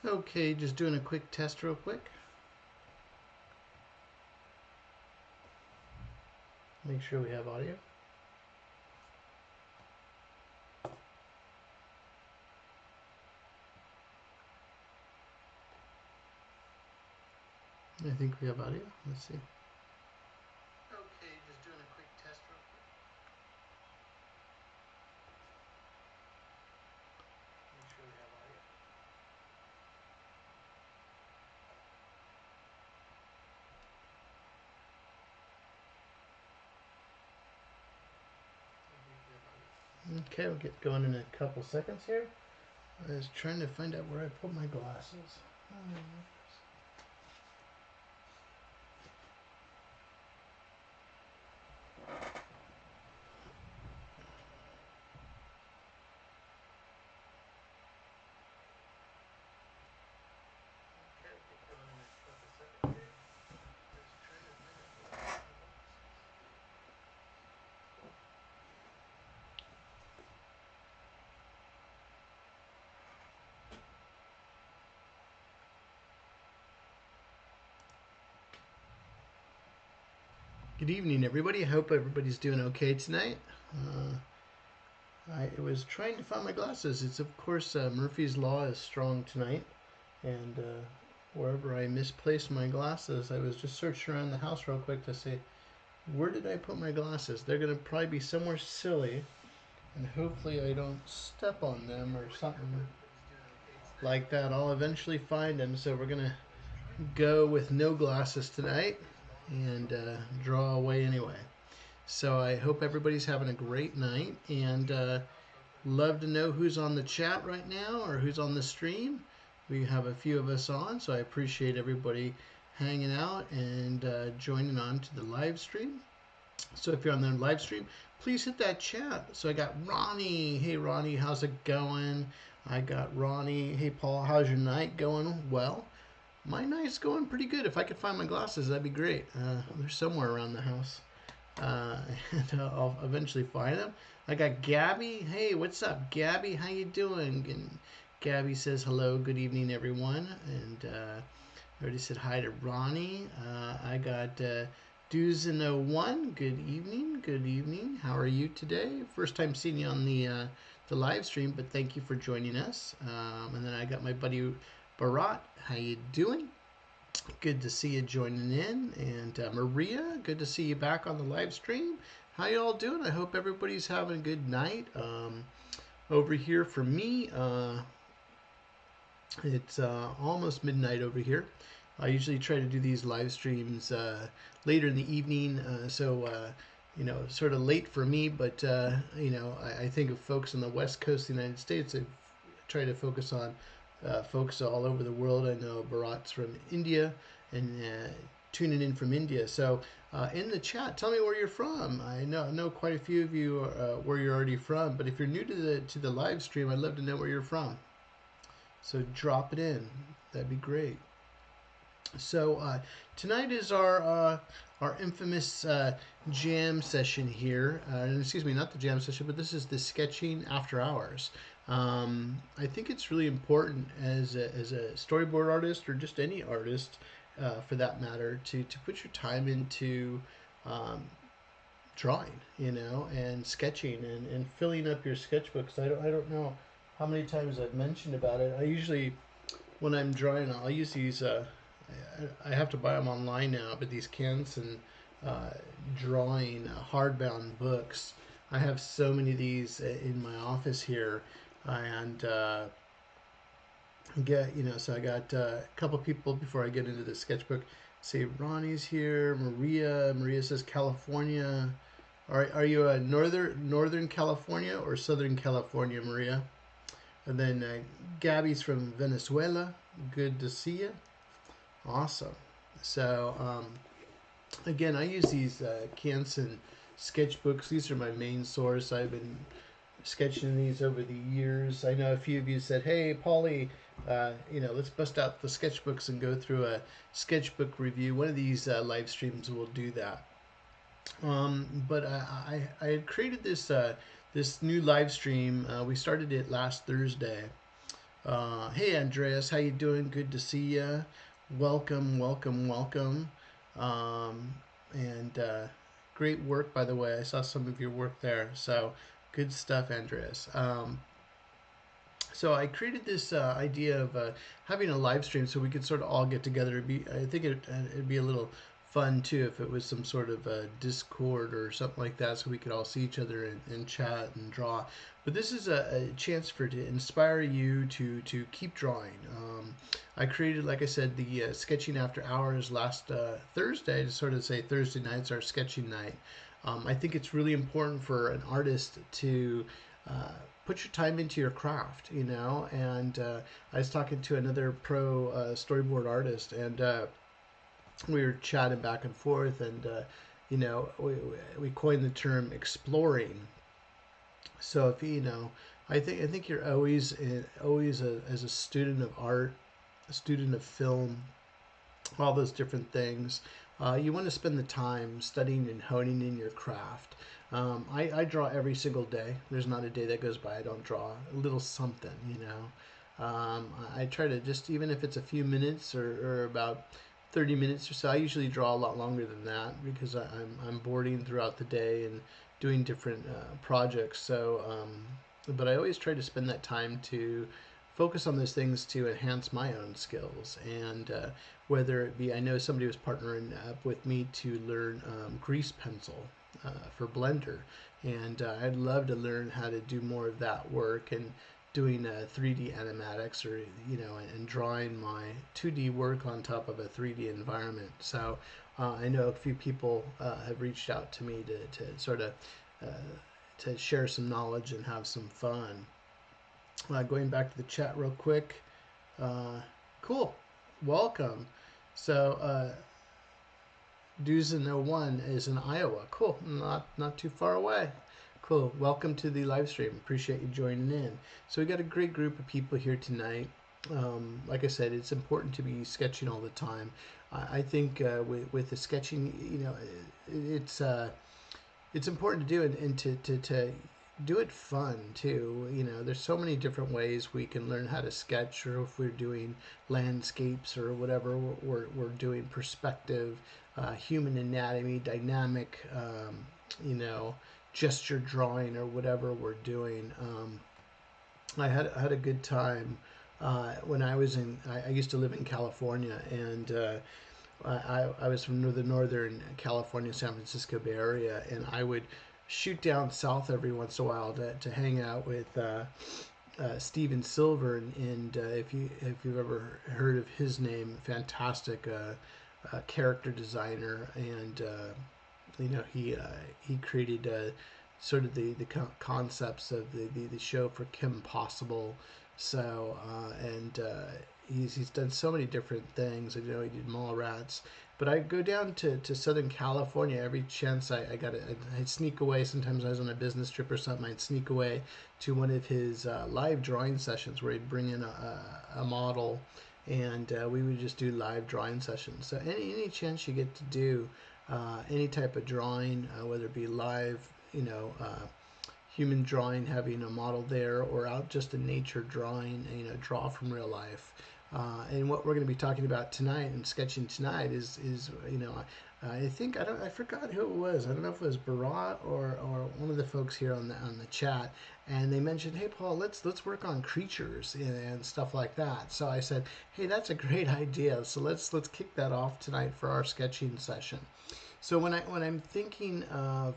Okay, just doing a quick test real quick. Make sure we have audio. I think we have audio. Let's see. Okay, just doing a quick test real quick. Make sure we have audio. Okay, we'll get going in a couple seconds here. I was trying to find out where I put my glasses. Good evening, everybody. I hope everybody's doing okay tonight. I was trying to find my glasses. It's, of course, Murphy's Law is strong tonight. And wherever I misplaced my glasses, I was just searching around the house real quick to see where did I put my glasses. They're going to probably be somewhere silly. And hopefully I don't step on them or something like that. I'll eventually find them. So we're going to go with no glasses tonight and draw away anyway. So I hope everybody's having a great night, and love to know who's on the chat right now or who's on the stream. We have a few of us on, so I appreciate everybody hanging out and joining on to the live stream. So if you're on the live stream, please hit that chat. So I got Ronnie. Hey Ronnie, how's it going? I got Ronnie. Hey Paul, how's your night going? Well, my night's going pretty good. If I could find my glasses, that'd be great. They're somewhere around the house. Uh, and I'll eventually find them. I got Gabby. Hey, what's up, Gabby? How you doing? And Gabby says hello, good evening, everyone. And I already said hi to Ronnie. I got Duzin01. Good evening. Good evening. How are you today? First time seeing you on the live stream, but thank you for joining us. And then I got my buddy Barat. How you doing? Good to see you joining in. And Maria, good to see you back on the live stream. How y'all doing? I hope everybody's having a good night. Over here for me, it's almost midnight over here. I usually try to do these live streams later in the evening, sort of late for me, but I think of folks on the west coast of the United States. I try to focus on folks all over the world. I know Bharat's from India and tuning in from India. So in the chat, tell me where you're from. I know quite a few of you where you're already from, but if you're new to the live stream, I'd love to know where you're from. So drop it in. That'd be great. So tonight is our infamous jam session here. Excuse me, not the jam session, but this is the sketching after hours. I think it's really important as a storyboard artist or just any artist, for that matter, to put your time into drawing, and sketching and filling up your sketchbooks. I don't know how many times I've mentioned about it. I usually, when I'm drawing, I'll use these. I have to buy them online now, but these Canson drawing hardbound books. I have so many of these in my office here, and so I got a couple people before I get into the sketchbook. See, Ronnie's here. Maria says California. Are you a Northern California or Southern California, Maria? And then Gabby's from Venezuela. Good to see you. Awesome. So again, I use these Canson sketchbooks. These are my main source. I've been sketching these over the years. I know a few of you said, "Hey, Paulie, let's bust out the sketchbooks and go through a sketchbook review." One of these live streams will do that. But I had created this new live stream. We started it last Thursday, Hey Andreas, how you doing? Good to see you. Welcome, welcome, welcome. Um, and great work, by the way. I saw some of your work there. So good stuff, Andreas. So I created this idea of having a live stream so we could sort of all get together. I think it'd be a little fun too if it was some sort of Discord or something like that, so we could all see each other and chat and draw. But this is a chance for to inspire you to keep drawing. I created, like I said, the sketching after hours last Thursday to sort of say Thursday night's our sketching night. I think it's really important for an artist to uh, put your time into your craft, And I was talking to another pro storyboard artist, and we were chatting back and forth, and we coined the term exploring. So if I think you're always as a student of art, a student of film, all those different things. You want to spend the time studying and honing in your craft. I draw every single day. There's not a day that goes by I don't draw a little something. I try to just, even if it's a few minutes or about 30 minutes or so, I usually draw a lot longer than that because I'm boarding throughout the day and doing different projects. But I always try to spend that time to focus on those things to enhance my own skills. And whether it be, I know somebody was partnering up with me to learn grease pencil for Blender, and I'd love to learn how to do more of that work and doing 3D animatics, or and drawing my 2D work on top of a 3D environment. So I know a few people have reached out to me to sort of uh, to share some knowledge and have some fun. Going back to the chat real quick. Uh, cool. Welcome. So, Duzen01 is in Iowa. Cool. Not too far away. Cool. Welcome to the live stream. Appreciate you joining in. So we got a great group of people here tonight. Like I said, it's important to be sketching all the time. I think with the sketching, it's important to do it and to do it fun too. There's so many different ways we can learn how to sketch, or if we're doing landscapes or whatever, we're doing perspective, human anatomy, dynamic, you know, gesture drawing, or whatever we're doing. I had a good time when I was I used to live in California, and I was from the northern California, San Francisco Bay Area, and I would shoot down south every once in a while to hang out with Steven Silver, and if you've ever heard of his name, fantastic character designer, and he created sort of the concepts of the show for Kim Possible. So he's done so many different things. I know he did Mallrats, but I go down to Southern California every chance I got it. I'd sneak away. Sometimes I was on a business trip or something. I'd sneak away to one of his live drawing sessions where he'd bring in a model, and we would just do live drawing sessions. So any chance you get to do any type of drawing, whether it be live, human drawing, having a model there, or out just a nature drawing, draw from real life. And what we're going to be talking about tonight and sketching tonight is I think I forgot who it was. I don't know if it was Barat or one of the folks here on the chat, and they mentioned, hey Paul, let's work on creatures and stuff like that. So I said, hey, that's a great idea. So let's kick that off tonight for our sketching session. So when I'm thinking of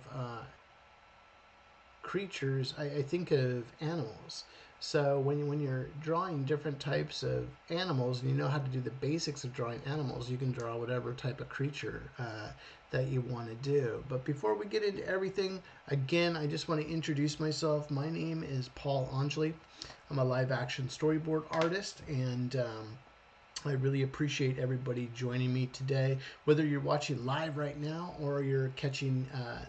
creatures, I think of animals. So when you're drawing different types of animals, and you know how to do the basics of drawing animals, you can draw whatever type of creature that you want to do. But before we get into everything, again, I just want to introduce myself. My name is Paul Angeli. I'm a live action storyboard artist, and I really appreciate everybody joining me today, whether you're watching live right now or you're catching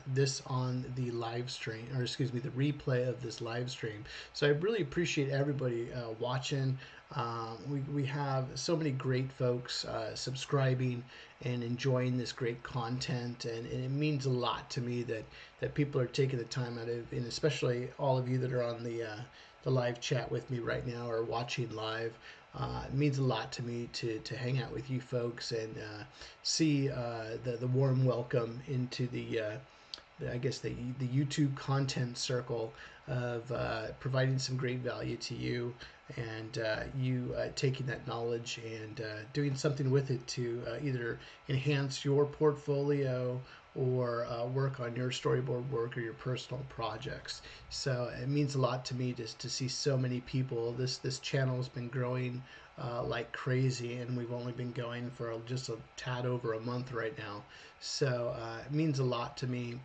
this on the live stream, or excuse me, the replay of this live stream. So I really appreciate everybody watching. We have so many great folks subscribing and enjoying this great content, and it means a lot to me that people are taking the time out of, and especially all of you that are on the the live chat with me right now or watching live. It means a lot to me to hang out with you folks and see the warm welcome into I guess the YouTube content circle of providing some great value to you and you taking that knowledge and doing something with it to either enhance your portfolio or work on your storyboard work or your personal projects. So it means a lot to me just to see so many people. This channel has been growing like crazy, and we've only been going for just a tad over a month right now. So it means a lot to me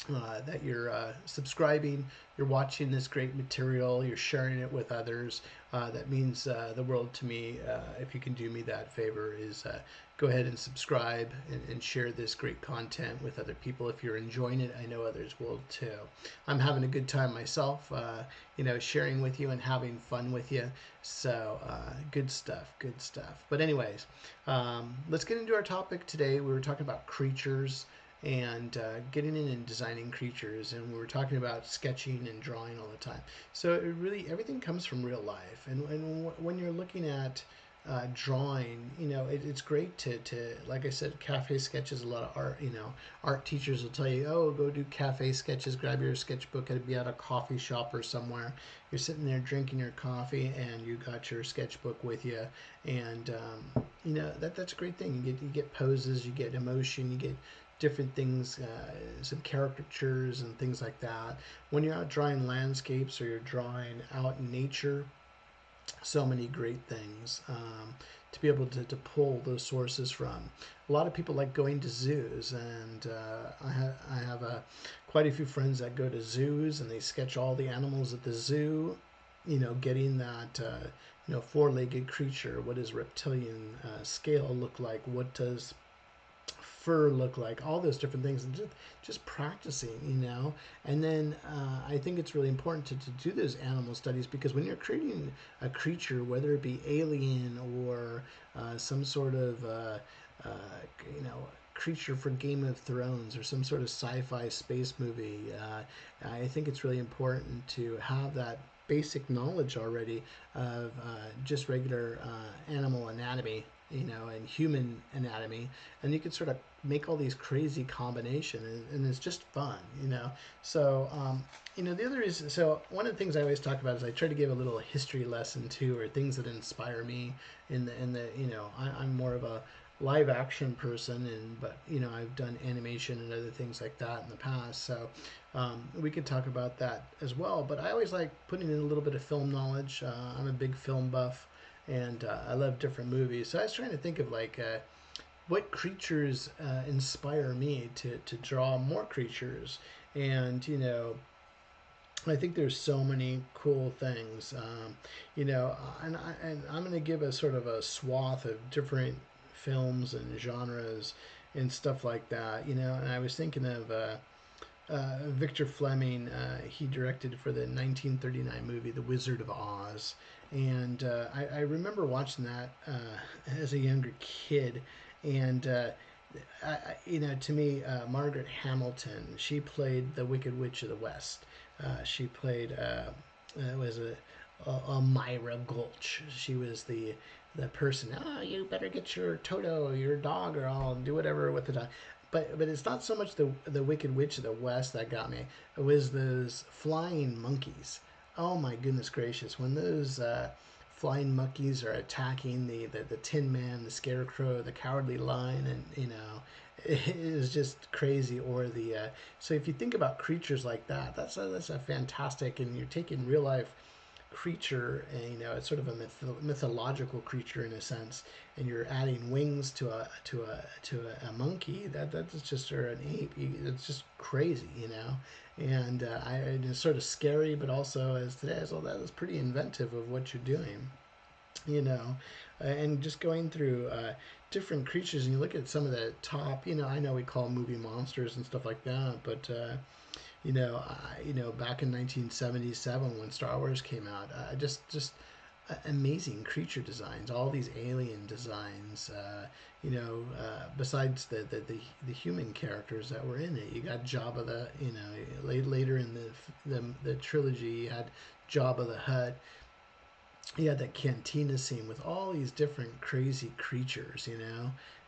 that you're subscribing, you're watching this great material, you're sharing it with others. That means the world to me. If you can do me that favor, is go ahead and subscribe and share this great content with other people. If you're enjoying it, I know others will too. I'm having a good time myself, sharing with you and having fun with you. So good stuff, good stuff. But anyways, let's get into our topic today. We were talking about creatures and getting in and designing creatures, and we were talking about sketching and drawing all the time. So it really, everything comes from real life, and when you're looking at drawing, it's great to like I said, cafe sketches, a lot of art. Art teachers will tell you, oh, go do cafe sketches, grab your sketchbook, it'd be at a coffee shop or somewhere. You're sitting there drinking your coffee and you got your sketchbook with you, and that's a great thing. You get poses, you get emotion, you get different things, some caricatures and things like that. When you're out drawing landscapes or you're drawing out in nature, so many great things to be able to pull those sources from. A lot of people like going to zoos, and I have quite a few friends that go to zoos and they sketch all the animals at the zoo, getting that four-legged creature. What does reptilian scale look like? What does fur look like? All those different things, and just practicing, and then I think it's really important to do those animal studies, because when you're creating a creature, whether it be alien or some sort of creature for Game of Thrones or some sort of sci-fi space movie, I think it's really important to have that basic knowledge already of just regular animal anatomy, and human anatomy, and you can sort of make all these crazy combinations, and it's just fun. So the other is, so one of the things I always talk about is I try to give a little history lesson too, or things that inspire me I'm more of a live action person, but I've done animation and other things like that in the past, so we could talk about that as well. But I always like putting in a little bit of film knowledge. I'm a big film buff, and I love different movies. So I was trying to think of what creatures inspire me to draw more creatures. And I think there's so many cool things. And I'm going to give a sort of a swath of different films and genres and stuff like that. And I was thinking of Victor Fleming. He directed for the 1939 movie The Wizard of Oz, and I remember watching that as a younger kid, and to me, Margaret Hamilton, she played the Wicked Witch of the West. She played was a Myra Gulch. She was the person. Oh, you better get your Toto, your dog, or I'll do whatever with the dog. But it's not so much the Wicked Witch of the West that got me. It was those flying monkeys. Oh my goodness gracious! When those flying monkeys are attacking the Tin Man, the Scarecrow, the Cowardly Lion, and it is just crazy. Or so if you think about creatures like that, that's a fantastic, and you're taking real life creature, and it's sort of a mythological creature in a sense, and you're adding wings to a monkey that's just, or an ape. It's just crazy, and it's sort of scary, but also as today as well, that is pretty inventive of what you're doing, and just going through different creatures, and you look at some of the top, I know we call movie monsters and stuff like that, but back in 1977 when Star Wars came out, amazing creature designs, all these alien designs. Besides the human characters that were in it, you got Jabba the later in the trilogy, you had Jabba the Hutt. You had that cantina scene with all these different crazy creatures,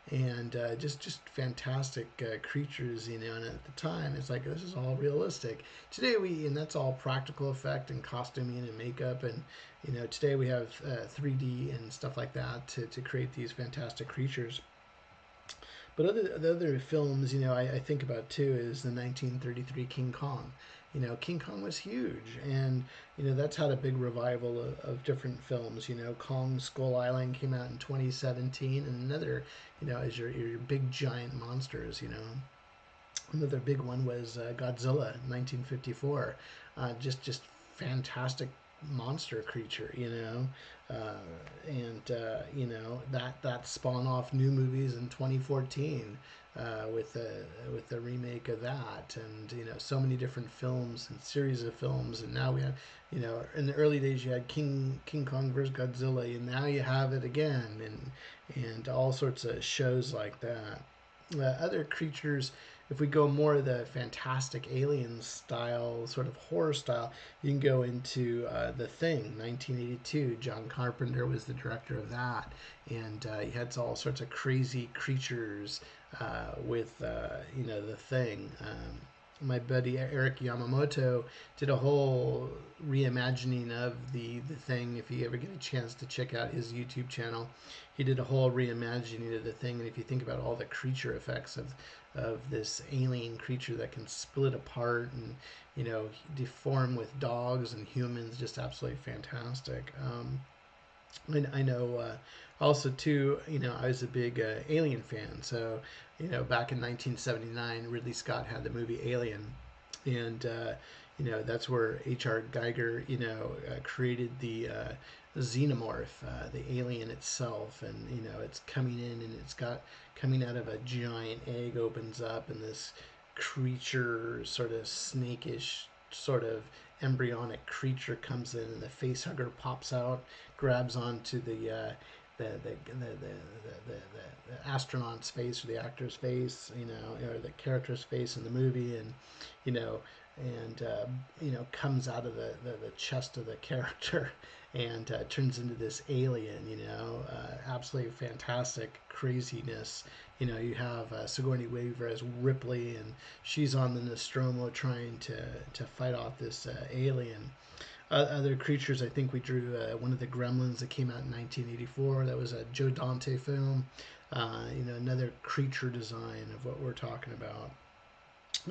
and just fantastic creatures, and at the time, it's like this is all realistic. Today and that's all practical effect and costuming and makeup, and today we have 3D and stuff like that to create these fantastic creatures. But the other films, I think about too is the 1933 King Kong. King Kong was huge, and that's had a big revival of different films. Kong Skull Island came out in 2017, and another, is your big giant monsters. Another big one was Godzilla, 1954. Just fantastic monster creature, that spawned off new movies in 2014 with the remake of that, and so many different films and series of films, and now we have in the early days you had King Kong vs Godzilla, and now you have it again, and all sorts of shows like that. Other creatures, if we go more of the fantastic alien style, sort of horror style, you can go into The Thing, 1982. John Carpenter was the director of that, and he had all sorts of crazy creatures with The Thing. My buddy Eric Yamamoto did a whole reimagining of the Thing. If you ever get a chance to check out his YouTube channel, he did a whole reimagining of The Thing. And if you think about all the creature effects of this alien creature that can split apart and deform with dogs and humans, just absolutely fantastic. I know also too, I was a big Alien fan. So, back in 1979, Ridley Scott had the movie Alien, and that's where H.R. Geiger, created the xenomorph, the alien itself, and it's coming in and it's got coming out of a giant egg, opens up, and this creature, sort of snakish, sort of embryonic creature comes in, and the face hugger pops out, grabs onto the astronaut's face or the actor's face, or the character's face in the movie, and comes out of the chest of the character and turns into this alien, absolutely fantastic craziness. You have Sigourney Weaver as Ripley, and she's on the Nostromo trying to fight off this alien. Other creatures, I think we drew one of the Gremlins that came out in 1984. That was a Joe Dante film. Another creature design of what we're talking about.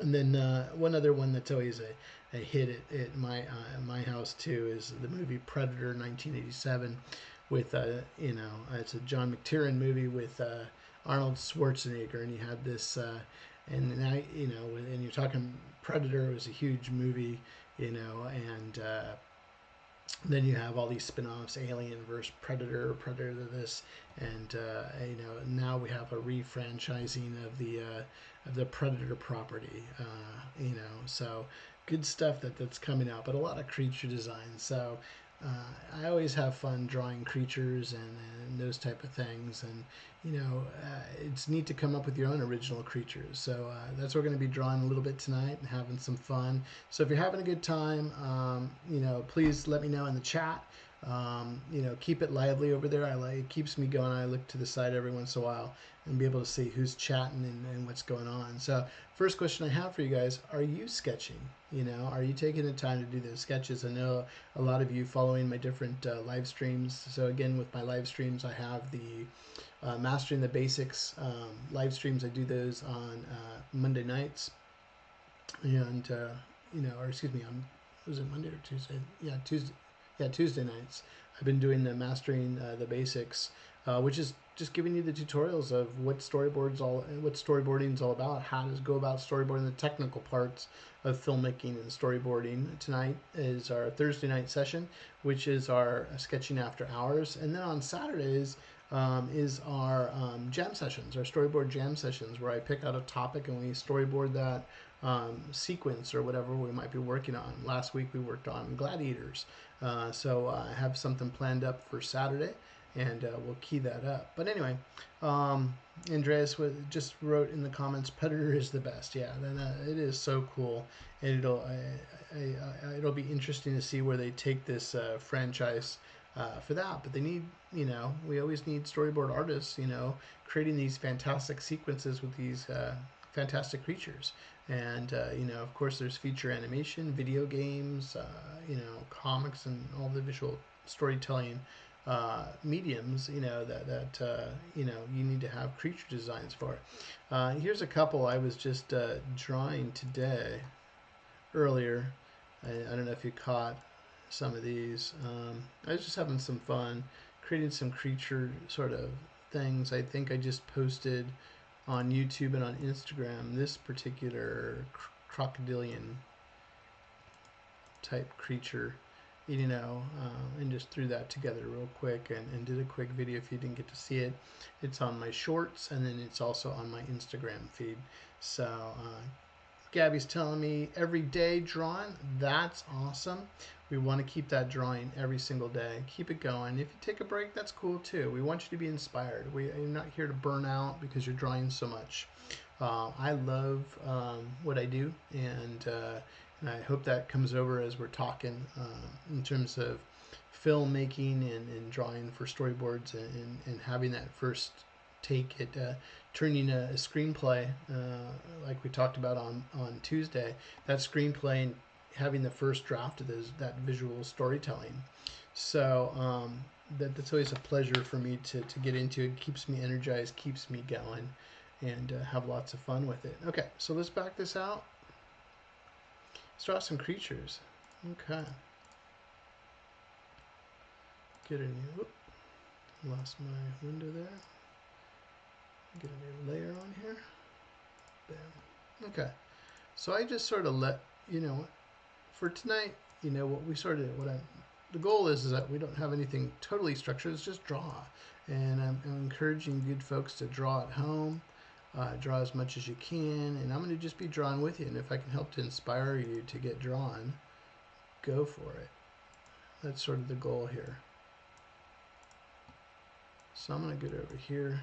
And then one other one that's always a hit at my house too is the movie Predator, 1987, with it's a John McTiernan movie with Arnold Schwarzenegger, and you had this and now and you're talking Predator was a huge movie, and then you have all these spin-offs, Alien versus Predator, Predator this, and now we have a re-franchising of the Predator property. So good stuff that's coming out, but a lot of creature designs. So I always have fun drawing creatures and those type of things, and it's neat to come up with your own original creatures. So that's what we're going to be drawing a little bit tonight and having some fun. So if you're having a good time, please let me know in the chat. Keep it lively over there. It keeps me going. I look to the side every once in a while and be able to see who's chatting and what's going on. So first question I have for you guys, are you sketching? Are you taking the time to do those sketches? I know a lot of you following my different live streams. So again, with my live streams, I have the Mastering the Basics live streams. I do those on Monday nights, and or excuse me, was it Monday or Tuesday? Yeah, Tuesday. Yeah, Tuesday nights. I've been doing the Mastering the Basics, which is just giving you the tutorials of what storyboarding is all about, how to go about storyboarding, the technical parts of filmmaking and storyboarding. Tonight is our Thursday night session, which is our sketching after hours, and then on Saturdays is our jam sessions, our storyboard jam sessions, where I pick out a topic and we storyboard that sequence or whatever we might be working on. Last week we worked on gladiators, so I have something planned up for Saturday, and we'll key that up. But anyway, Andreas just wrote in the comments, Predator is the best. Yeah, then it is so cool, and it'll be interesting to see where they take this franchise for that. But they need, we always need storyboard artists, creating these fantastic sequences with these fantastic creatures. And of course, there's feature animation, video games, comics, and all the visual storytelling mediums, you need to have creature designs for. Here's a couple I was just drawing today, earlier. I don't know if you caught some of these. I was just having some fun creating some creature sort of things. I think I just posted on YouTube and on Instagram this particular crocodilian type creature, and just threw that together real quick and did a quick video. If you didn't get to see it, it's on my shorts, and then it's also on my Instagram feed. So Gabby's telling me every day drawing. That's awesome. We want to keep that drawing every single day. Keep it going. If you take a break, that's cool too. We want you to be inspired. We're not here to burn out because you're drawing so much. I love what I do, and I hope that comes over as we're talking in terms of filmmaking and drawing for storyboards, and having that first take at turning a screenplay, like we talked about on Tuesday, that screenplay, and having the first draft of that visual storytelling. So that's always a pleasure for me to get into. It keeps me energized, keeps me going, and have lots of fun with it. Okay, so let's back this out. Let's draw some creatures. Okay. Get a new, lost my window there. Get a new layer on here. Bam. Okay. So I just sort of let, for tonight, the goal is that we don't have anything totally structured. It's just draw. And I'm encouraging good folks to draw at home. Draw as much as you can, and I'm going to just be drawing with you. And if I can help to inspire you to get drawn, go for it. That's sort of the goal here. So I'm going to get over here.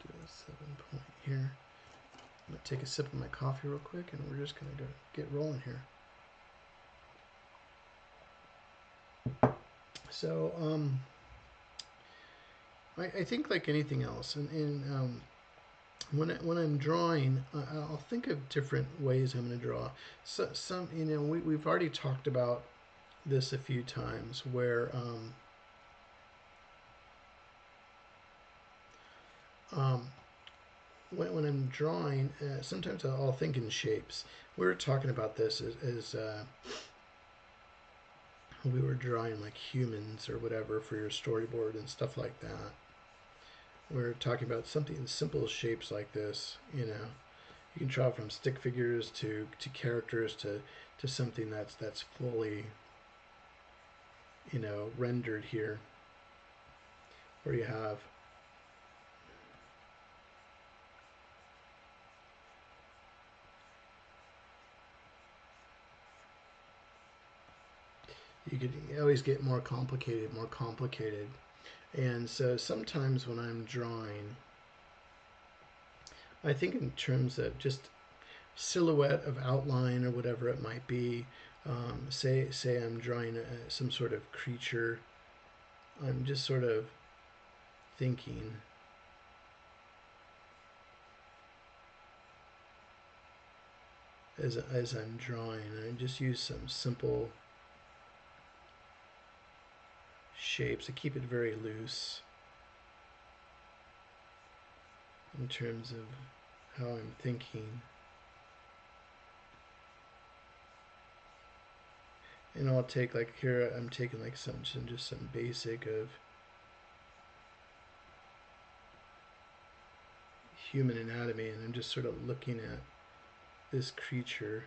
Do a 7-point here. I'm going to take a sip of my coffee real quick, and we're just going to get rolling here. So I think like anything else, and when I'm drawing, I'll think of different ways I'm going to draw. So some, we've already talked about this a few times, where when I'm drawing, sometimes I'll think in shapes. We were talking about this as we were drawing like humans or whatever for your storyboard and stuff like that. We're talking about something in simple shapes like this. You can draw from stick figures to characters to something that's fully rendered here, where you have you always get more complicated. And so sometimes when I'm drawing, I think in terms of just silhouette of outline or whatever it might be. Say I'm drawing some sort of creature. I'm just sort of thinking as I'm drawing. I just use some simple shapes. I keep it very loose in terms of how I'm thinking. And I'll take, like here, I'm taking like some basic of human anatomy, and I'm just sort of looking at this creature.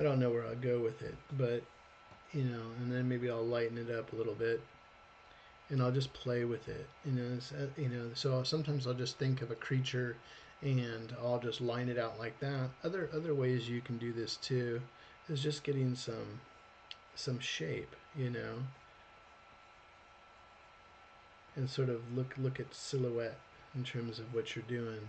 don't know where I'll go with it, but you know, and then maybe I'll lighten it up a little bit, and I'll just play with it. You know, so sometimes I'll just think of a creature, and I'll just line it out like that. Other ways you can do this too is just getting some shape, you know, and sort of look at silhouette in terms of what you're doing.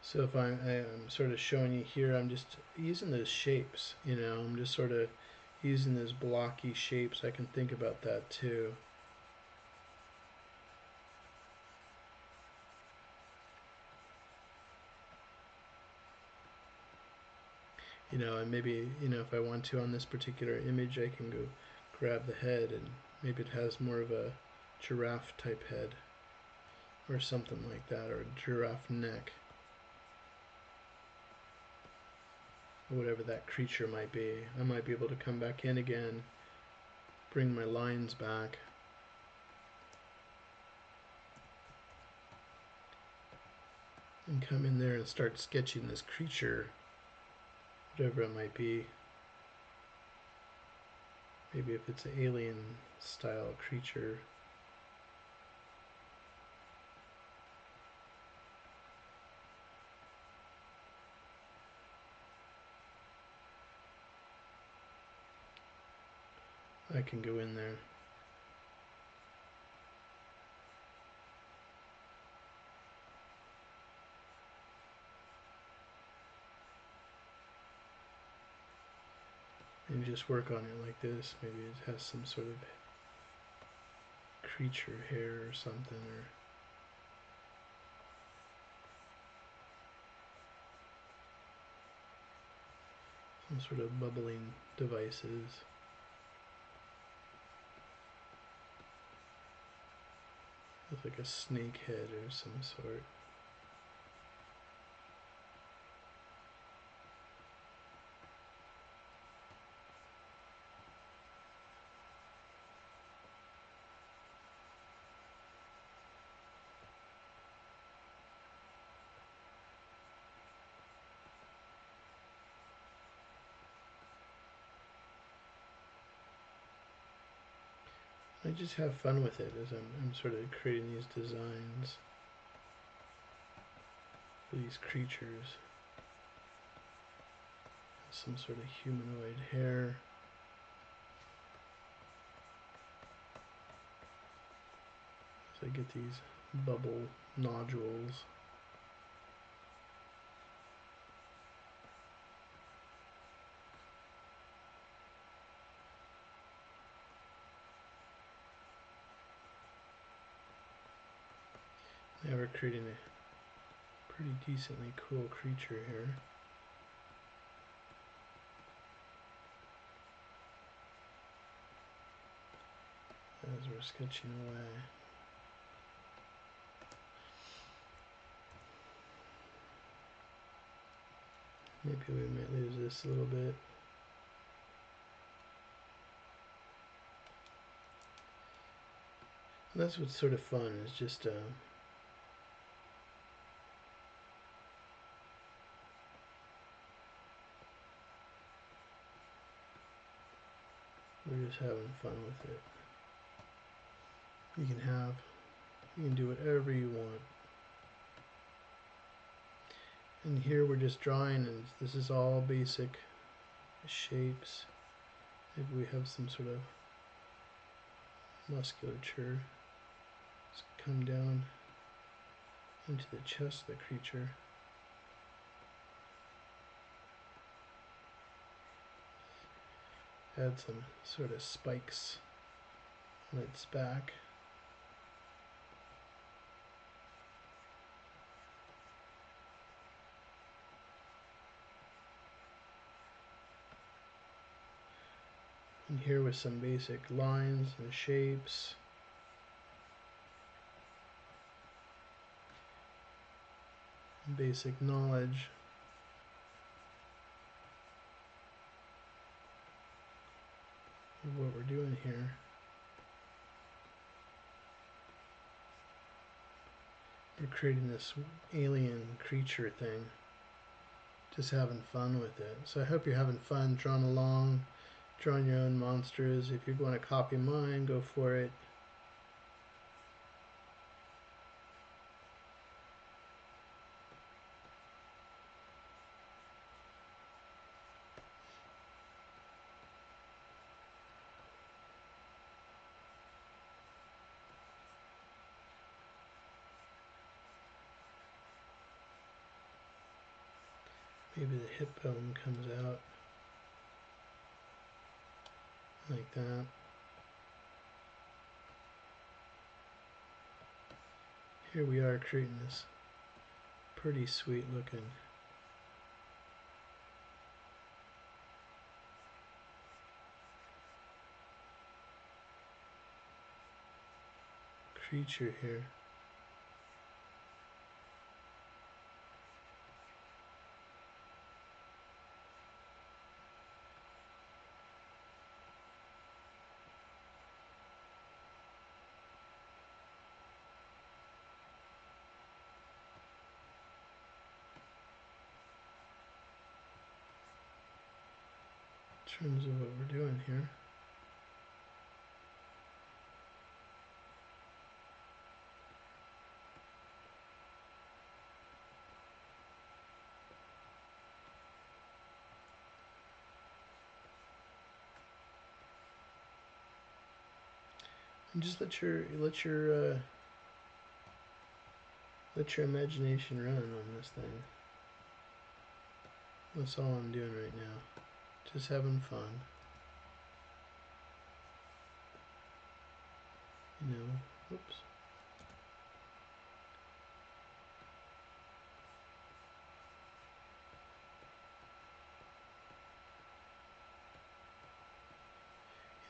So if I'm sort of showing you here, I'm just using those shapes, you know, I'm just sort of using those blocky shapes. I can think about that too. You know, and maybe, you know, if I want to on this particular image, I can go grab the head, and maybe it has more of a giraffe type head or something like that, or a giraffe neck, or whatever that creature might be. I might be able to come back in again, bring my lines back, and come in there and start sketching this creature, whatever it might be. Maybe if it's an alien style creature. I can go in there. And just work on it like this. Maybe it has some sort of creature hair or something, or some sort of bubbling devices. With like a snake head or some sort. I just have fun with it as I'm sort of creating these designs for these creatures. Some sort of humanoid hair. So I get these bubble nodules. Now we're creating a pretty decently cool creature here. As we're sketching away. Maybe we might lose this a little bit. And that's what's sort of fun, is just we're just having fun with it. You can do whatever you want. And here we're just drawing, and this is all basic shapes. Maybe we have some sort of musculature. Let's come down into the chest of the creature. Add some sort of spikes on its back. And here with some basic lines and shapes. Basic knowledge. Of what we're doing here. We're creating this alien creature thing. Just having fun with it. So I hope you're having fun drawing along, drawing your own monsters. If you're going to copy mine, go for it. Maybe the hip bone comes out like that. Here we are creating this pretty sweet looking creature here. In terms of what we're doing here. And just let your imagination run on this thing. That's all I'm doing right now. Just having fun. You know, whoops.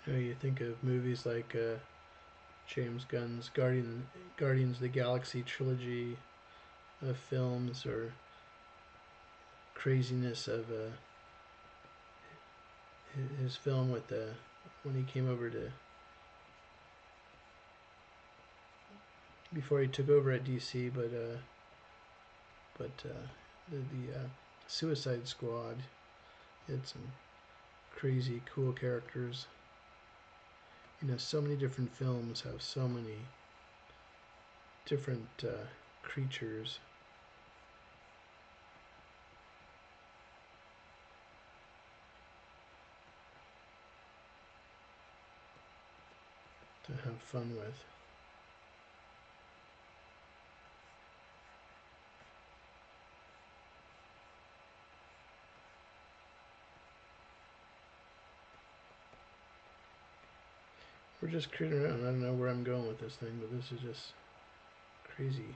You know, you think of movies like James Gunn's Guardians of the Galaxy trilogy of films, or craziness of his film with when he came over to, before he took over at DC, but the Suicide Squad. Had some crazy cool characters. You know, so many different films have so many different creatures. To have fun with. We're just creating around. I don't know where I'm going with this thing, but this is just crazy,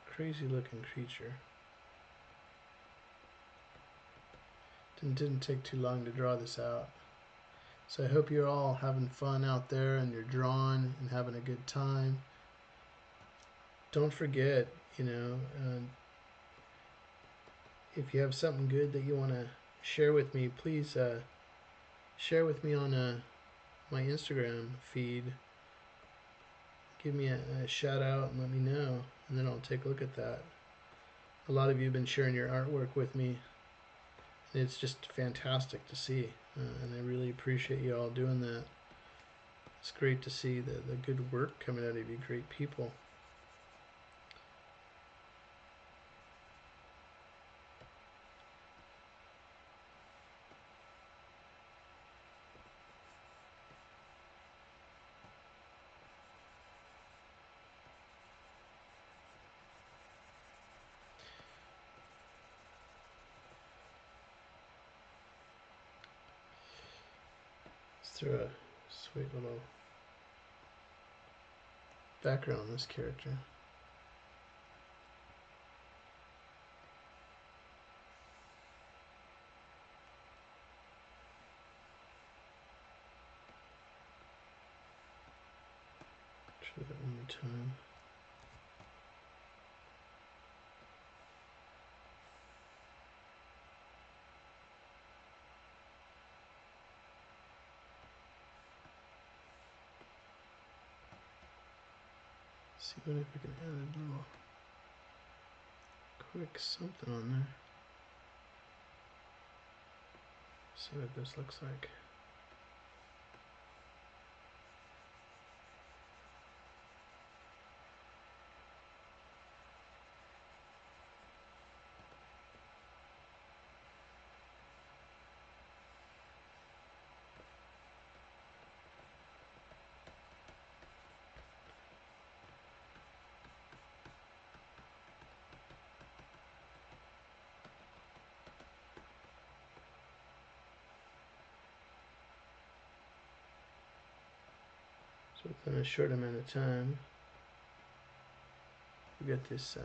crazy looking creature. Didn't take too long to draw this out. So I hope you're all having fun out there and you're drawing and having a good time. Don't forget, you know, if you have something good that you want to share with me, please share with me on my Instagram feed. Give me a shout out and let me know, and then I'll take a look at that. A lot of you have been sharing your artwork with me, and it's just fantastic to see, and I really appreciate you all doing that. It's great to see the good work coming out of you, great people. Let's throw a sweet little background on this character. Try that one more time. See what if we can add a little quick something on there. See what this looks like. So within a short amount of time, we got this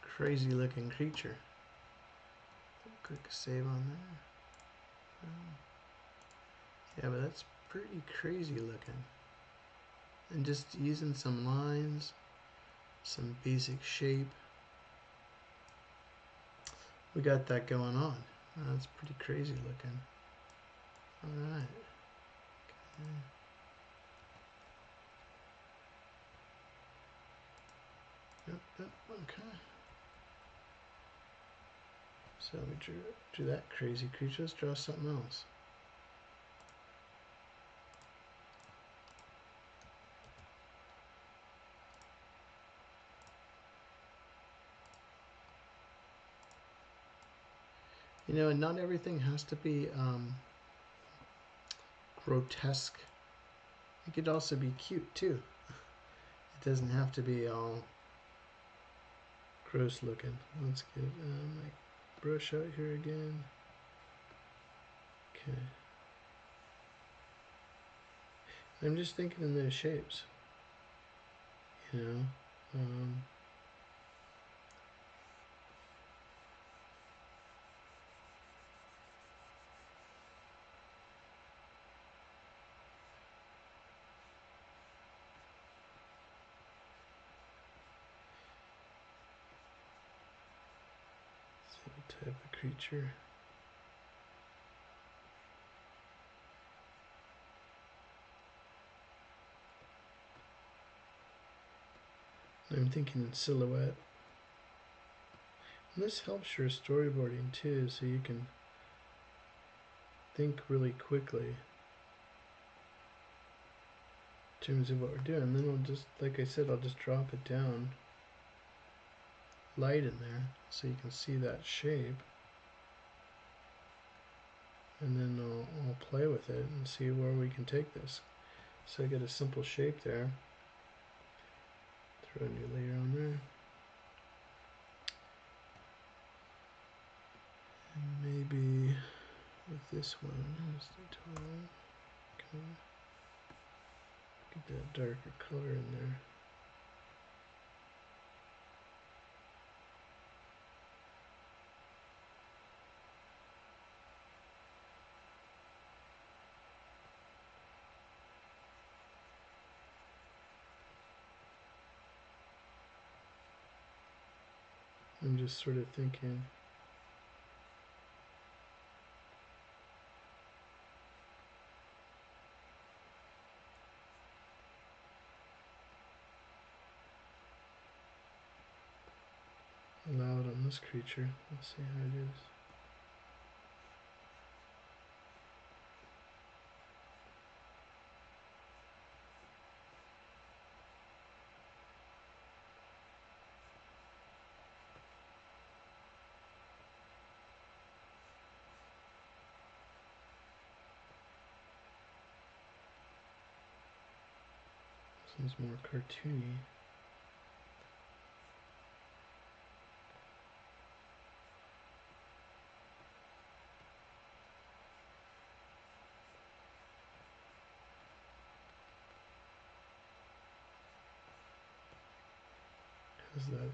crazy looking creature. Click save on there. Yeah, but that's pretty crazy looking. And just using some lines, some basic shape, we got that going on. That's pretty crazy looking. Alright. Okay. Yep, okay. So we drew that crazy creature. Let's draw something else. You know, and not everything has to be grotesque. It could also be cute too. It doesn't have to be all gross looking. Let's get my brush out here again. Okay. I'm just thinking in those shapes. You know. Type of creature. I'm thinking in silhouette. And this helps your storyboarding too, so you can think really quickly in terms of what we're doing. Then I'll just, like I said, I'll just drop it down light in there so you can see that shape. And then I'll play with it and see where we can take this. So I get a simple shape there. Throw a new layer on there. And maybe with this one, let's do total. Okay. Get that darker color in there. I'm just sort of thinking. Loud on this creature. Let's see how it is. This one's more cartoony. How's that?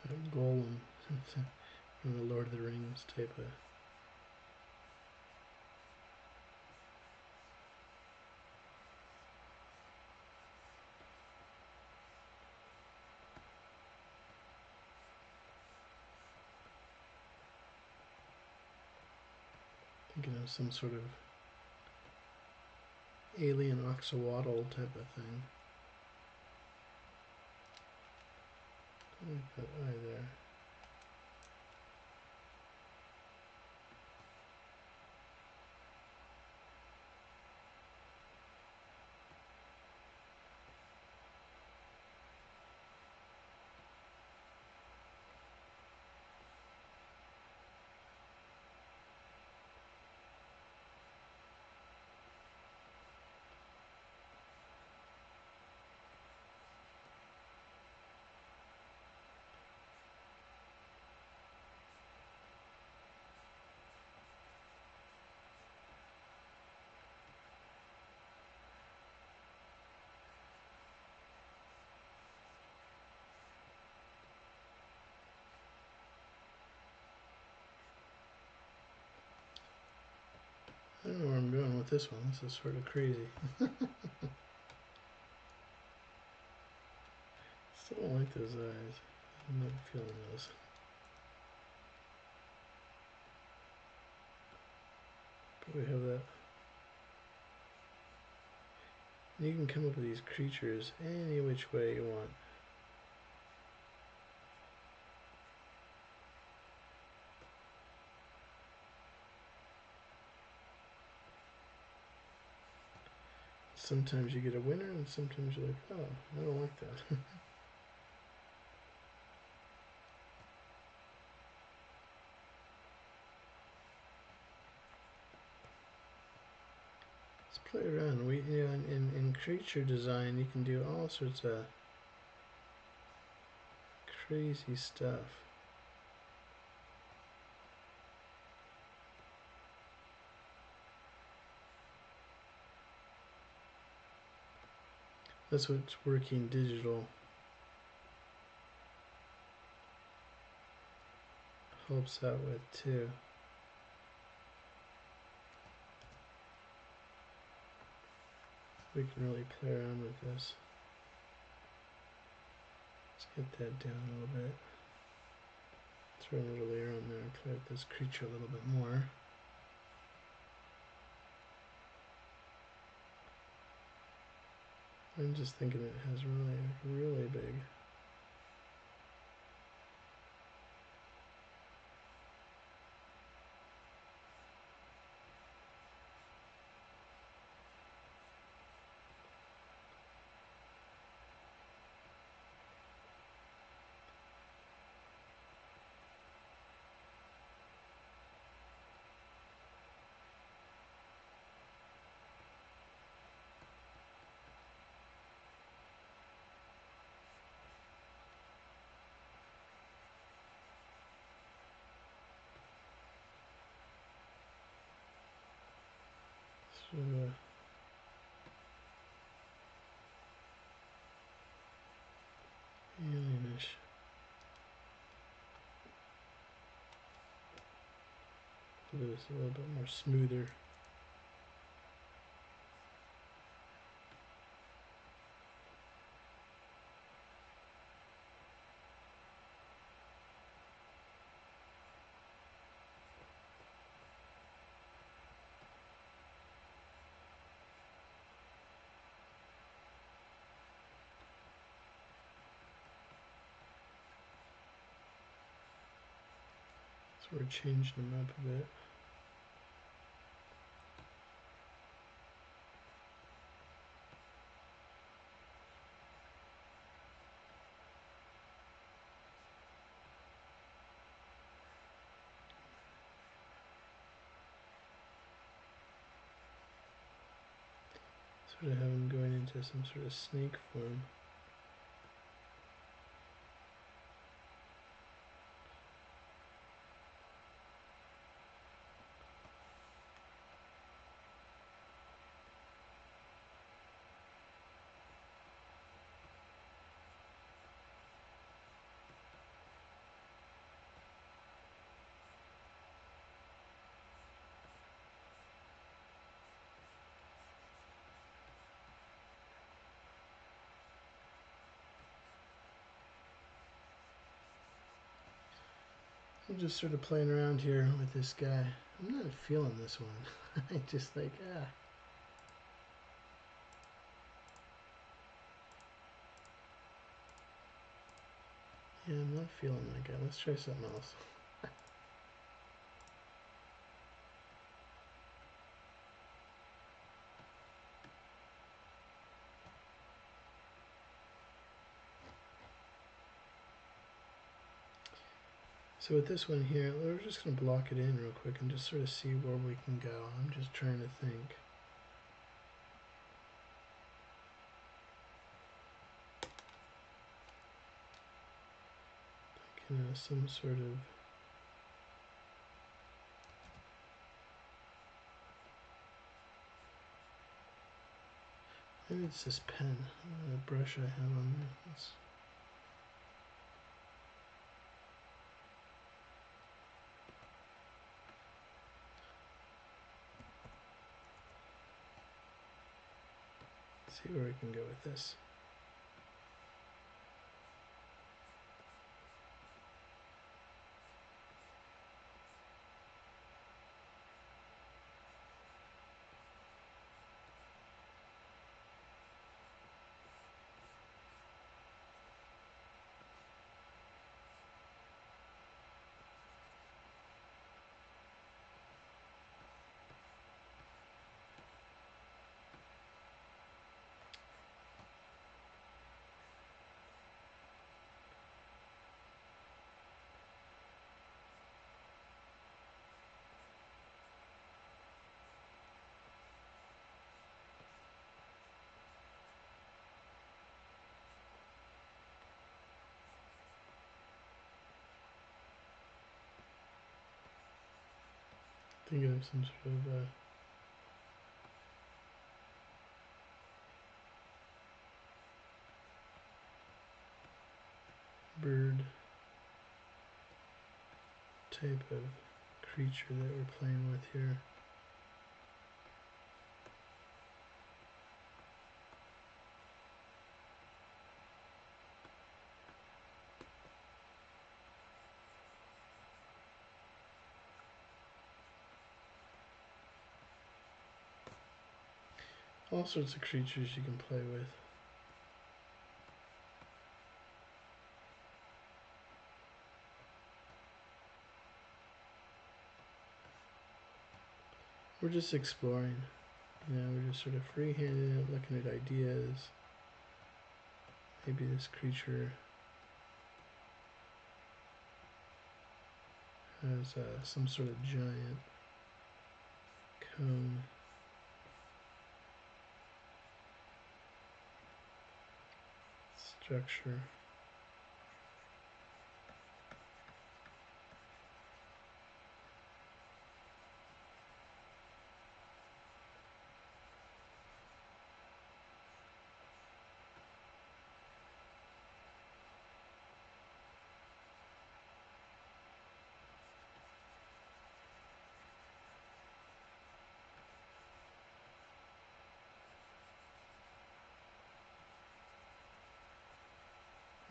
That golem from the Lord of the Rings type of. Thinking of some sort of alien axolotl type of thing. I like that eye there. I don't know where I'm going with this one. This is sort of crazy. Still don't like those eyes. I'm not feeling those. But we have that. You can come up with these creatures any which way you want. Sometimes you get a winner, and sometimes you're like, oh, I don't like that. Let's play around. In creature design, you can do all sorts of crazy stuff. That's what working digital helps out with too. We can really play around with this. Let's get that down a little bit. Throw another layer on there and play with this creature a little bit more. I'm just thinking it has really big. Sort of alienish. Do this a little bit more smoother. So we're changing them up a bit. Sort of have him going into some sort of snake form. I'm just sort of playing around here with this guy. I'm not feeling this one. I just like, Yeah, I'm not feeling that guy. Let's try something else. So with this one here, we're just going to block it in real quick and just sort of see where we can go. I'm just trying to think. Some sort of maybe it's this pen, brush I have on there. Let's see where we can go with this. Thinking of some sort of bird type of creature that we're playing with here. All sorts of creatures you can play with. We're just exploring. We're just sort of free-handed it, looking at ideas. Maybe this creature has some sort of giant cone. Structure.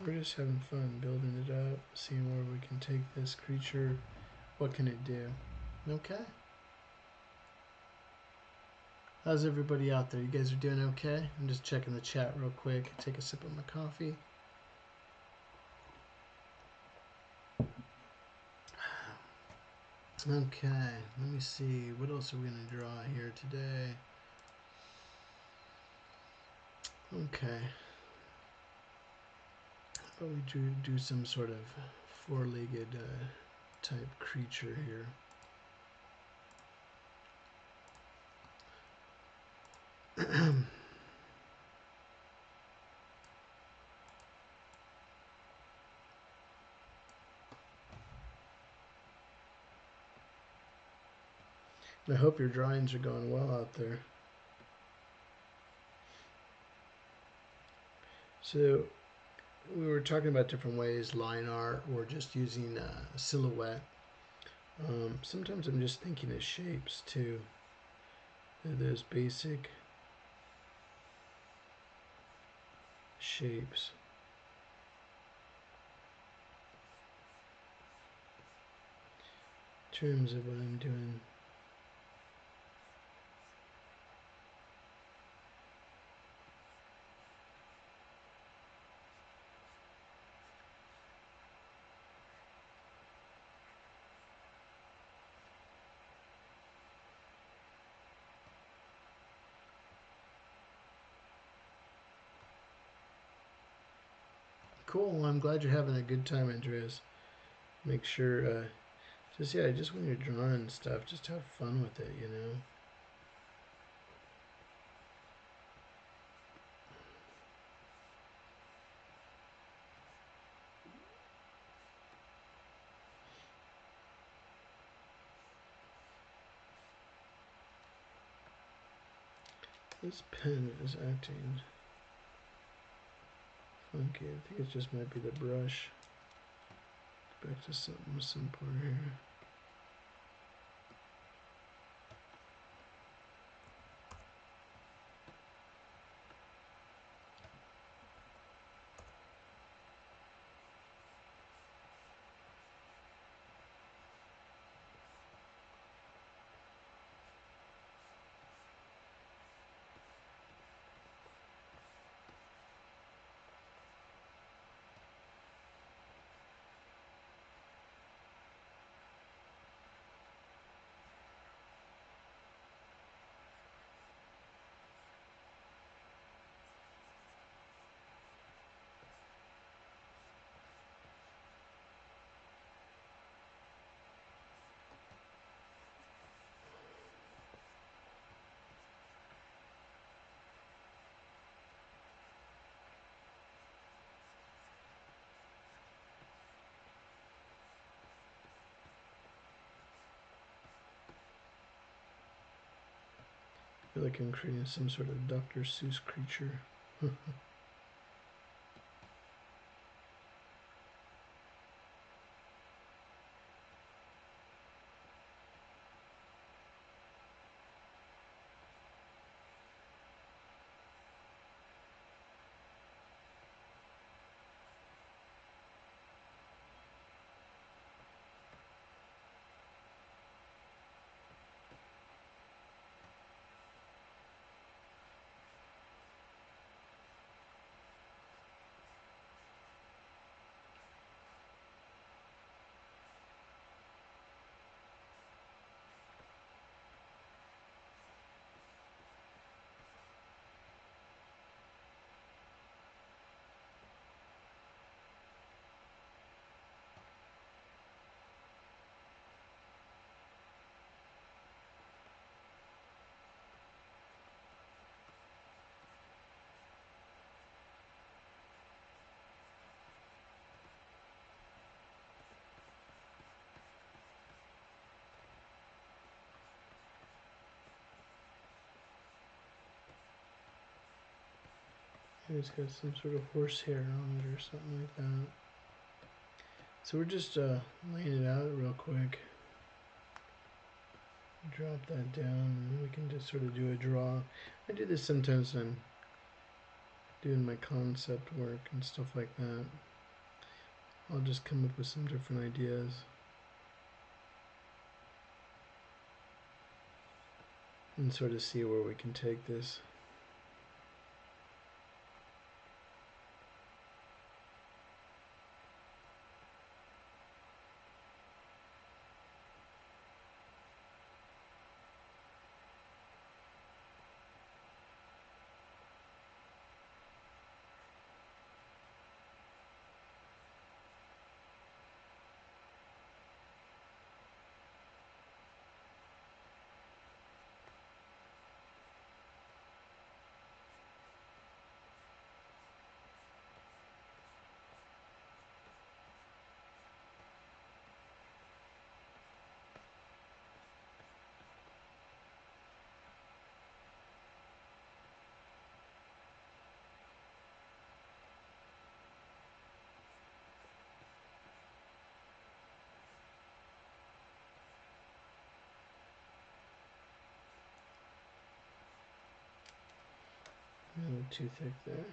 We're just having fun building it up, seeing where we can take this creature. What can it do? Okay. How's everybody out there? You guys are doing okay? I'm just checking the chat real quick. Take a sip of my coffee. Okay, let me see. What else are we going to draw here today? Okay. How about we do some sort of four-legged type creature here. I hope your drawings are going well out there. So we were talking about different ways, line art or just using a silhouette. Sometimes I'm just thinking of shapes too. Those basic shapes. In terms of what I'm doing. cool. Well, I'm glad you're having a good time, Andreas. Make sure, just when you're drawing stuff, just have fun with it, you know? This pen is acting funky. I think it just might be the brush. Back to something simpler here. I feel like I'm creating some sort of Dr. Seuss creature. It's got some sort of horsehair on it or something like that. So we're just laying it out real quick. Drop that down and we can just sort of do a draw. I do this sometimes when I'm doing my concept work and stuff like that. I'll just come up with some different ideas. And sort of see where we can take this. A little too thick there.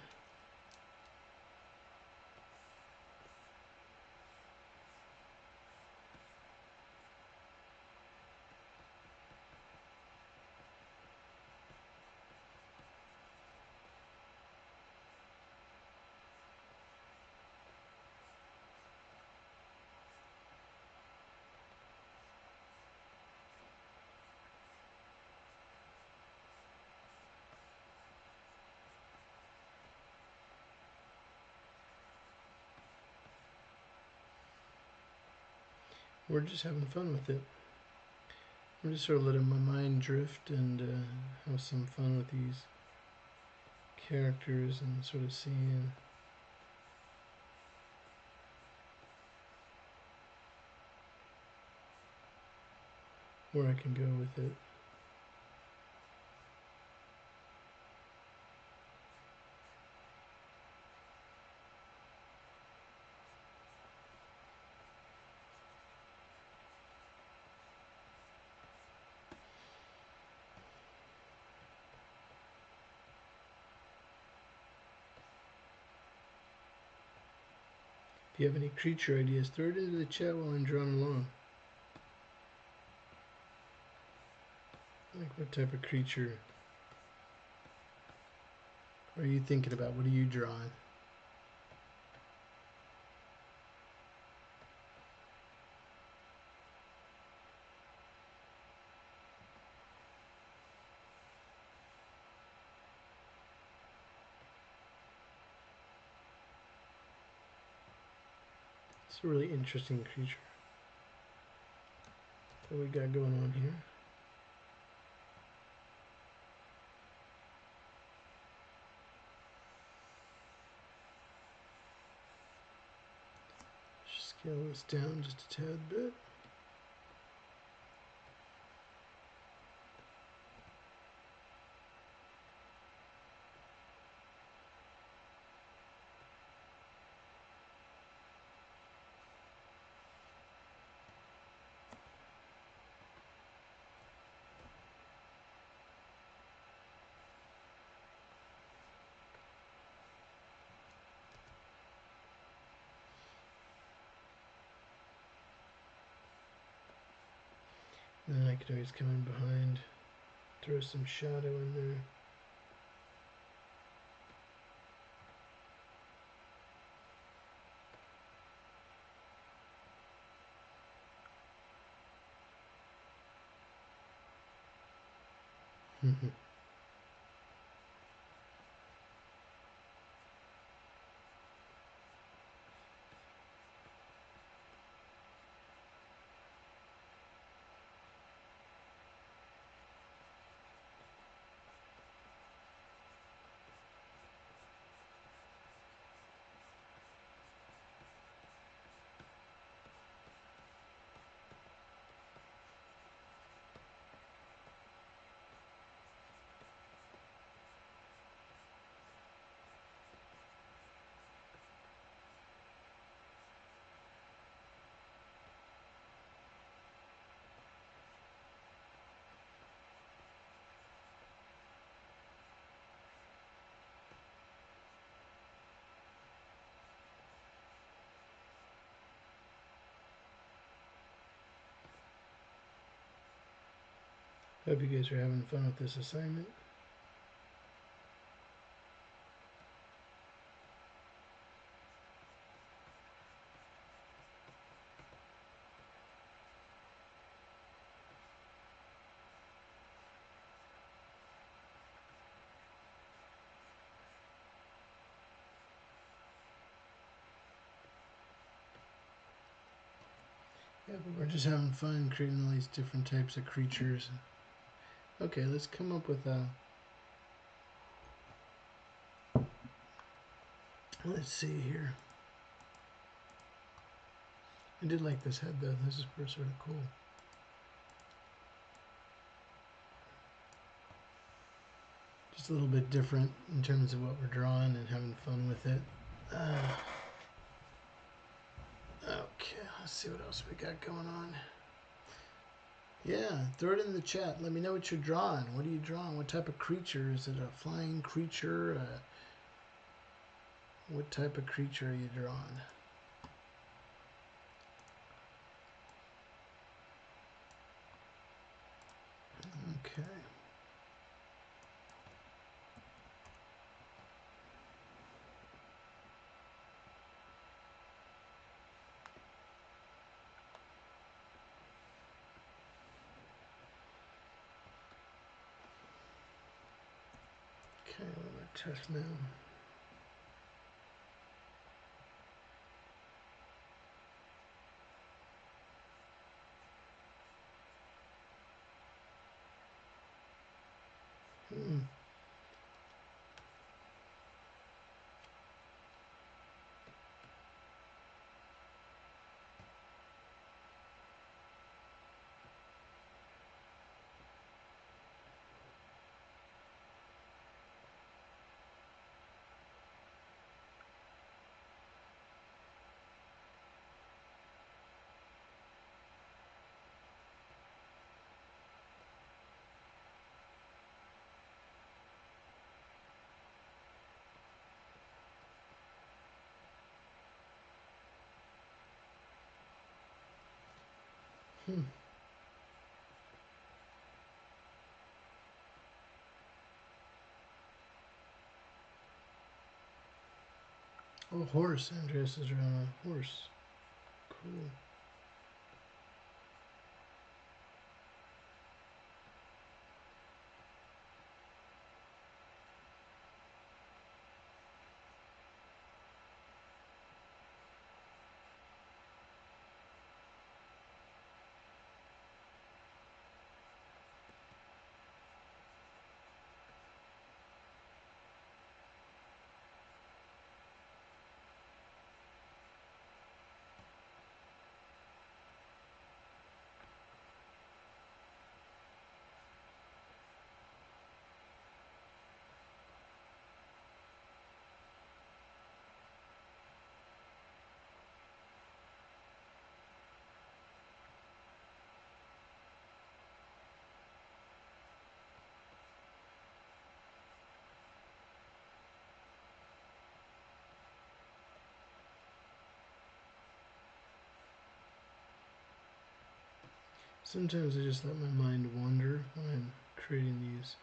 we're just having fun with it. I'm just sort of letting my mind drift and have some fun with these characters and sort of seeing where I can go with it. If you have any creature ideas, throw it into the chat while I'm drawing along. Like, what type of creature are you thinking about? What are you drawing? It's a really interesting creature that we got going on here. Scale this down just a tad bit. And then I could always come in behind, throw some shadow in there. Hope you guys are having fun with this assignment. Yeah, but we're just having fun creating all these different types of creatures. Okay, let's come up with a... Let's see here. I did like this head though. This is sort of cool. Just a little bit different in terms of what we're drawing and having fun with it. Okay, let's see what else we got going on. Yeah, throw it in the chat. Let me know what you're drawing. What are you drawing? What type of creature? Is it a flying creature? What type of creature are you drawing? Okay. Okay, let me test now. Hmm. Hmm. Oh, horse. Andreas is around a horse. Cool. Sometimes I just let my mind wander when I'm creating these.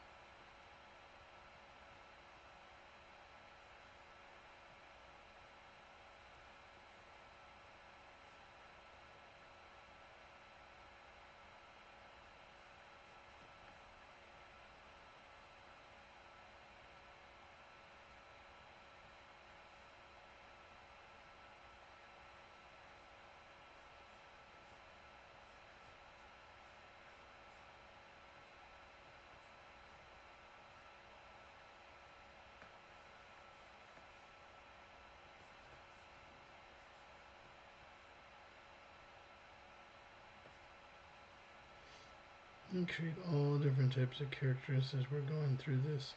And create all different types of characters as we're going through this.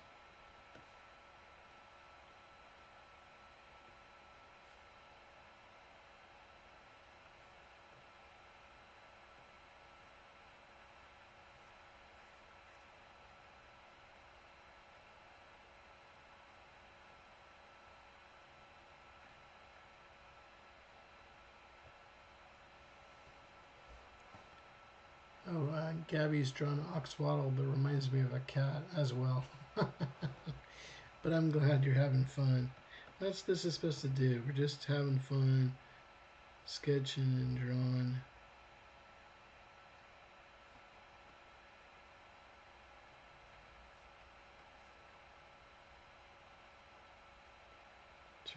Oh, Gabby's drawn an oxwattle that reminds me of a cat as well. But I'm glad you're having fun. That's what this is supposed to do. We're just having fun, sketching and drawing.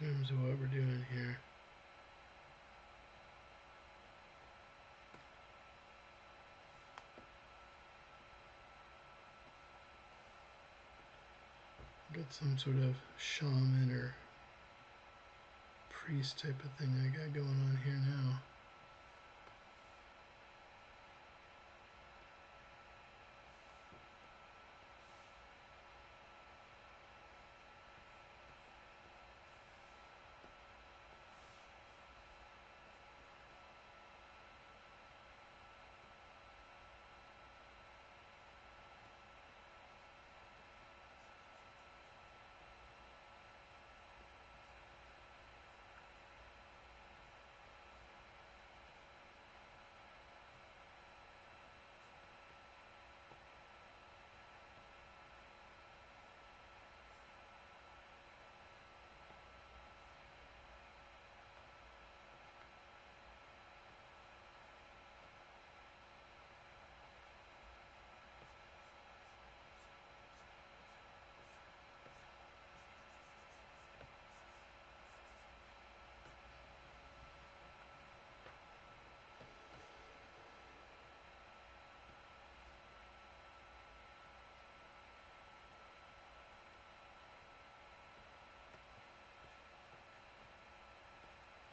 In terms of what we're doing here. Got some sort of shaman or priest type of thing I got going on here now.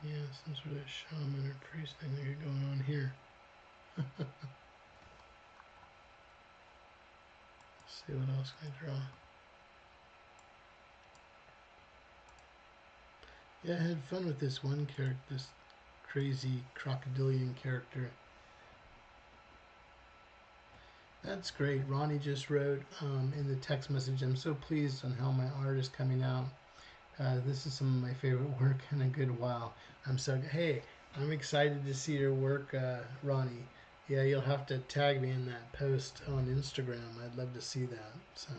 Yeah, some sort of shaman or priest thing they got going on here. Let's see what else can I draw. Yeah, I had fun with this one character, this crazy crocodilian character. That's great. Ronnie just wrote in the text message, I'm so pleased on how my art is coming out. This is some of my favorite work in a good while. Hey, I'm excited to see your work, Ronnie. Yeah, you'll have to tag me in that post on Instagram. I'd love to see that. So,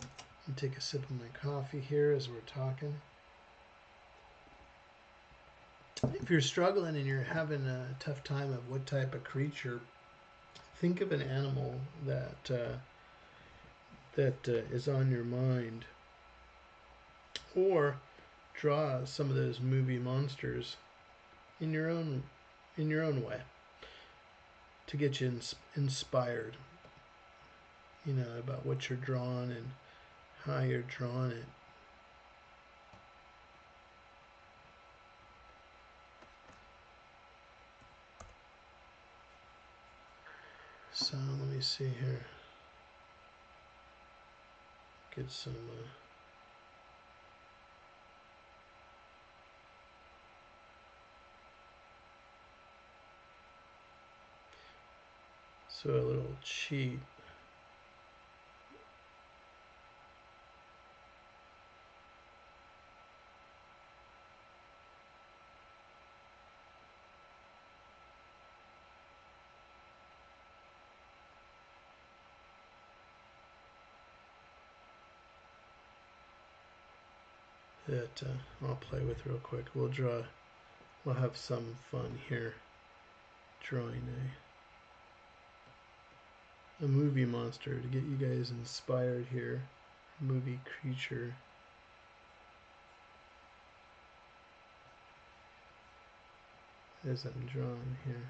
I'll take a sip of my coffee here as we're talking. If you're struggling and you're having a tough time of what type of creature, think of an animal that is on your mind, or draw some of those movie monsters in your own way to get you inspired. You know, about what you're drawing and how you're drawing it. So let me see here. Get some. So a little cheat. That I'll play with real quick. We'll have some fun here drawing a movie monster to get you guys inspired here. Movie creature. As I'm drawing here.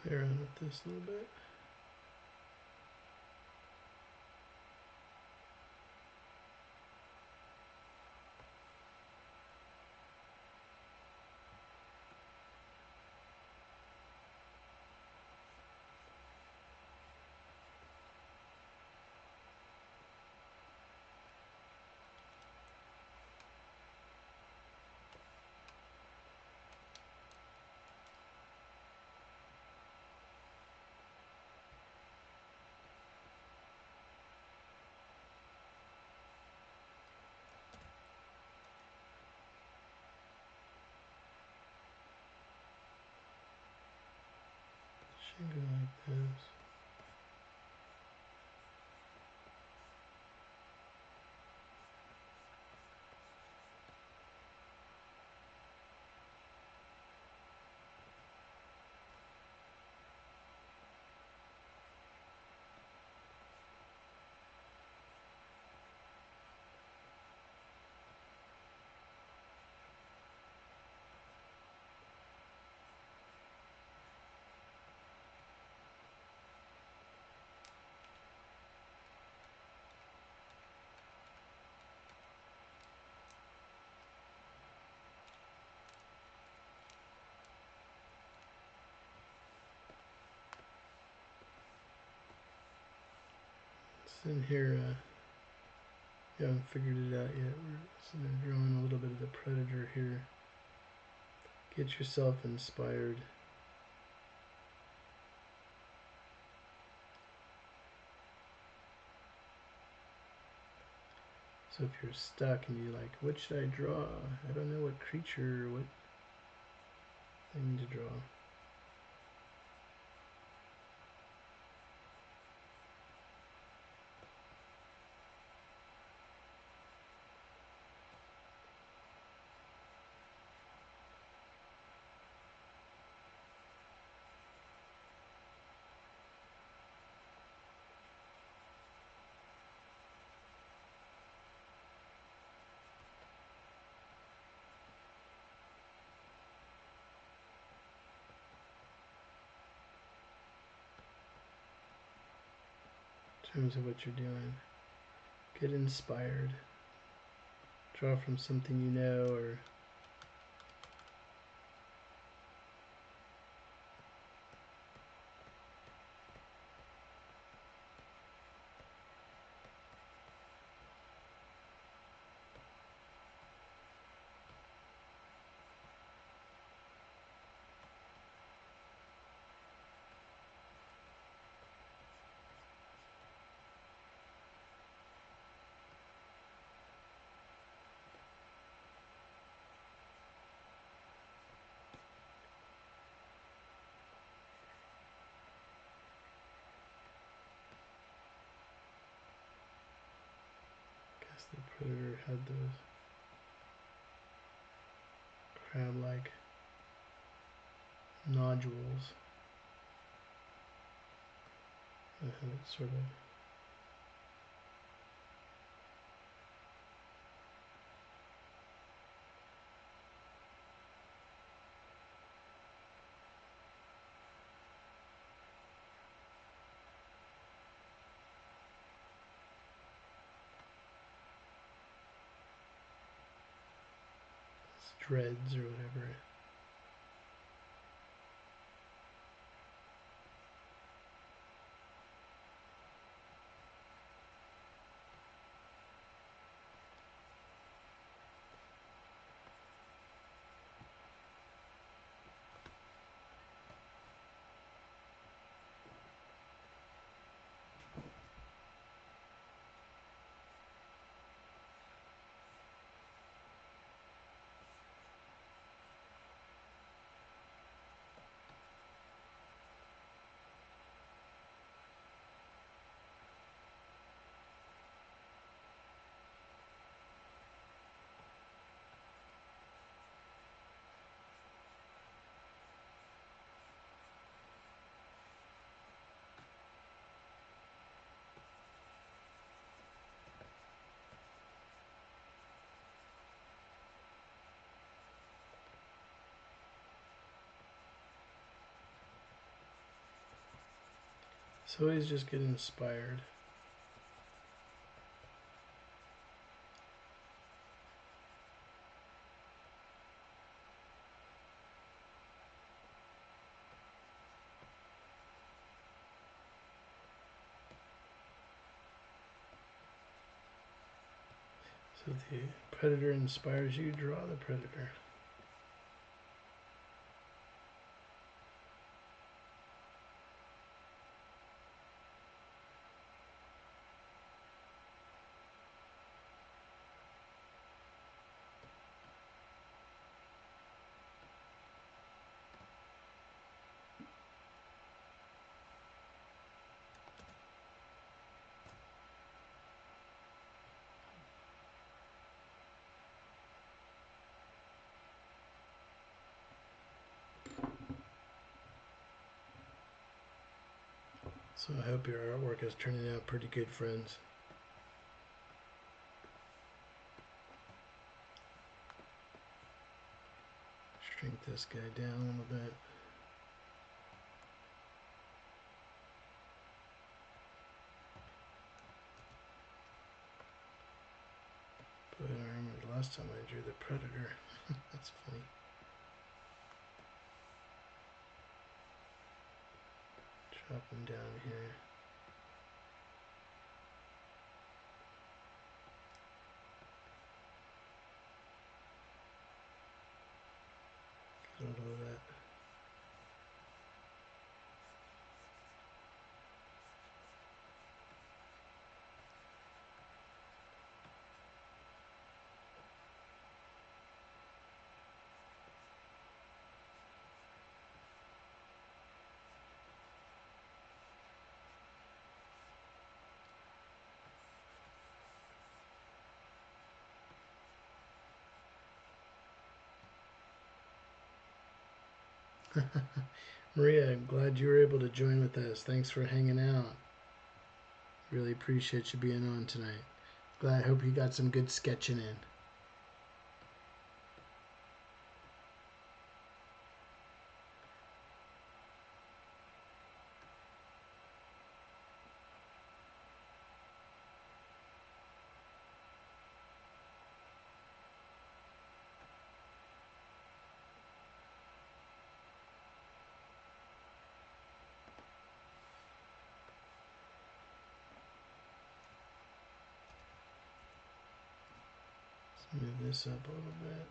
Play around with this a little bit. Should go like this. In here, you haven't figured it out yet. We're drawing a little bit of the predator here. Get yourself inspired. So if you're stuck and you're like, what should I draw? I don't know what creature, what thing to draw. In terms of what you're doing, get inspired. Draw from something you know, or the predator had those crab-like nodules that had it sort of dreads or whatever. So always just get inspired. So the predator inspires you, draw the predator. So I hope your artwork is turning out pretty good, friends. Shrink this guy down a little bit. But I remember the last time I drew the predator. That's funny. Drop him down here. Get a little of that. Maria, I'm glad you were able to join with us. Thanks for hanging out. Really appreciate you being on tonight. Glad. I hope you got some good sketching in. Let's move this up a little bit.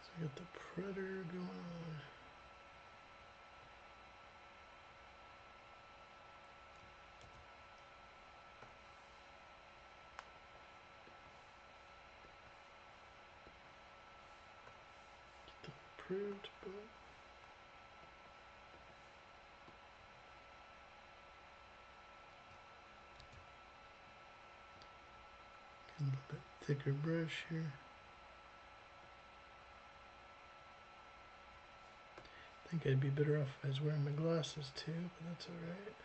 So we got the predator going on. Get the print book. Get a little bit thicker brush here. I think I'd be better off if I was wearing my glasses too, but that's alright.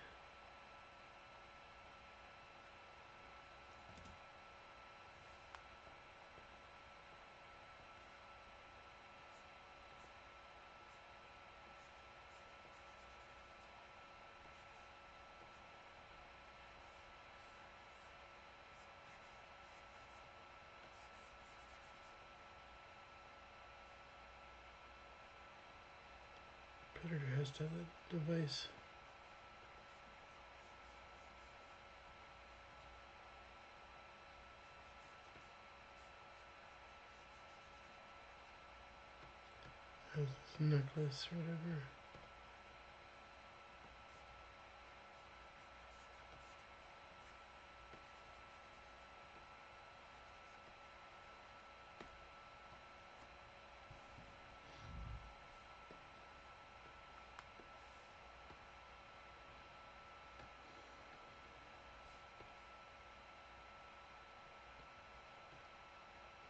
Predator has to have that device. Has this necklace or whatever.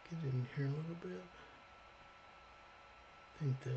Get in here a little bit. I think the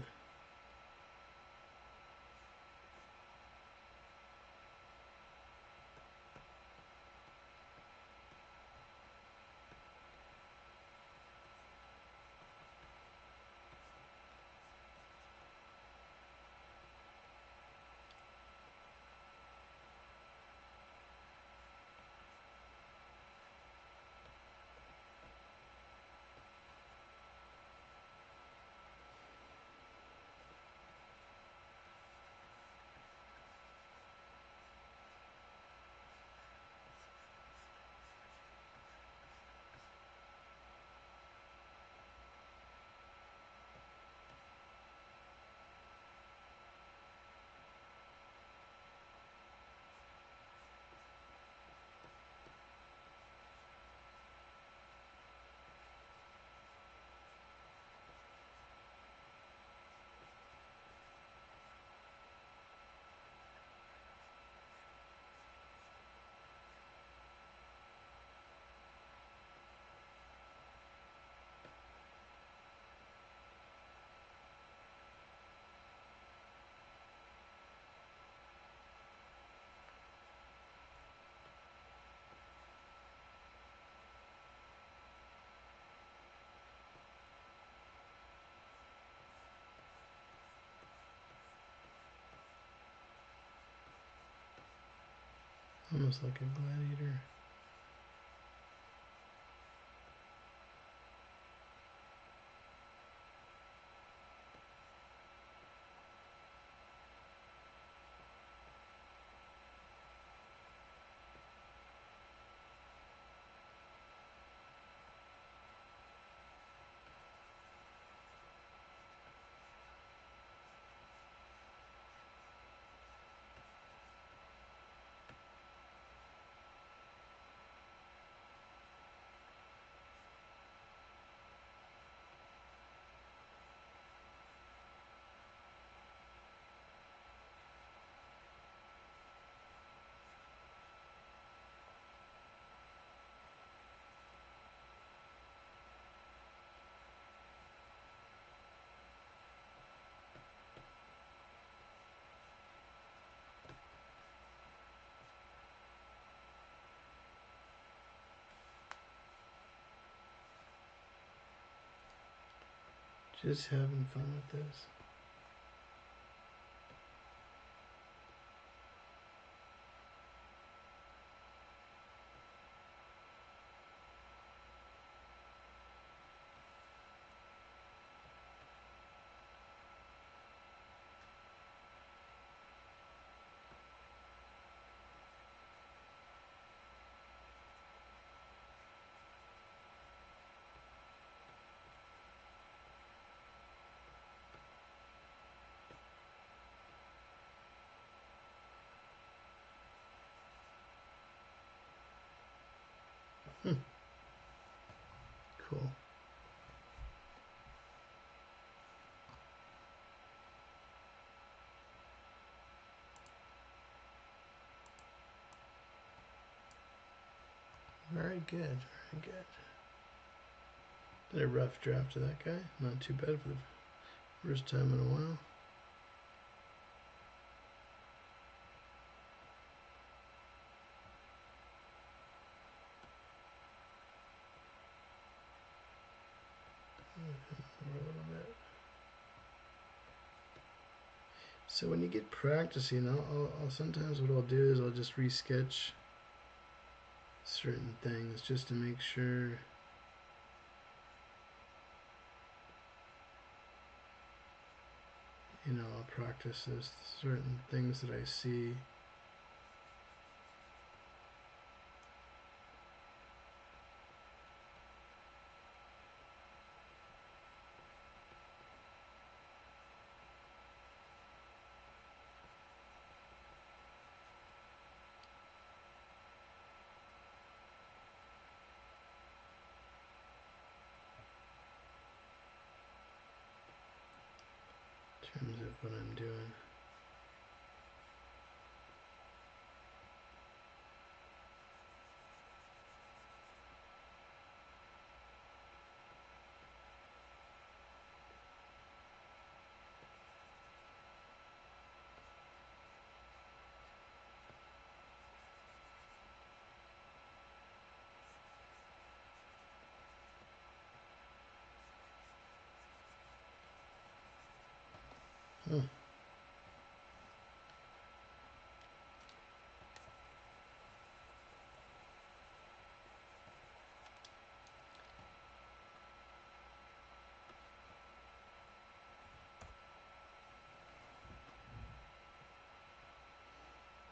Almost like a gladiator. Just having fun with this. Cool. Very good, very good. Did a rough draft of that guy. Not too bad for the first time in a while. A little bit. So when you get practicing, I'll sometimes what I'll do is I'll just resketch certain things just to make sure I'll practice this certain things that I see. In terms of what I'm doing. Hmm.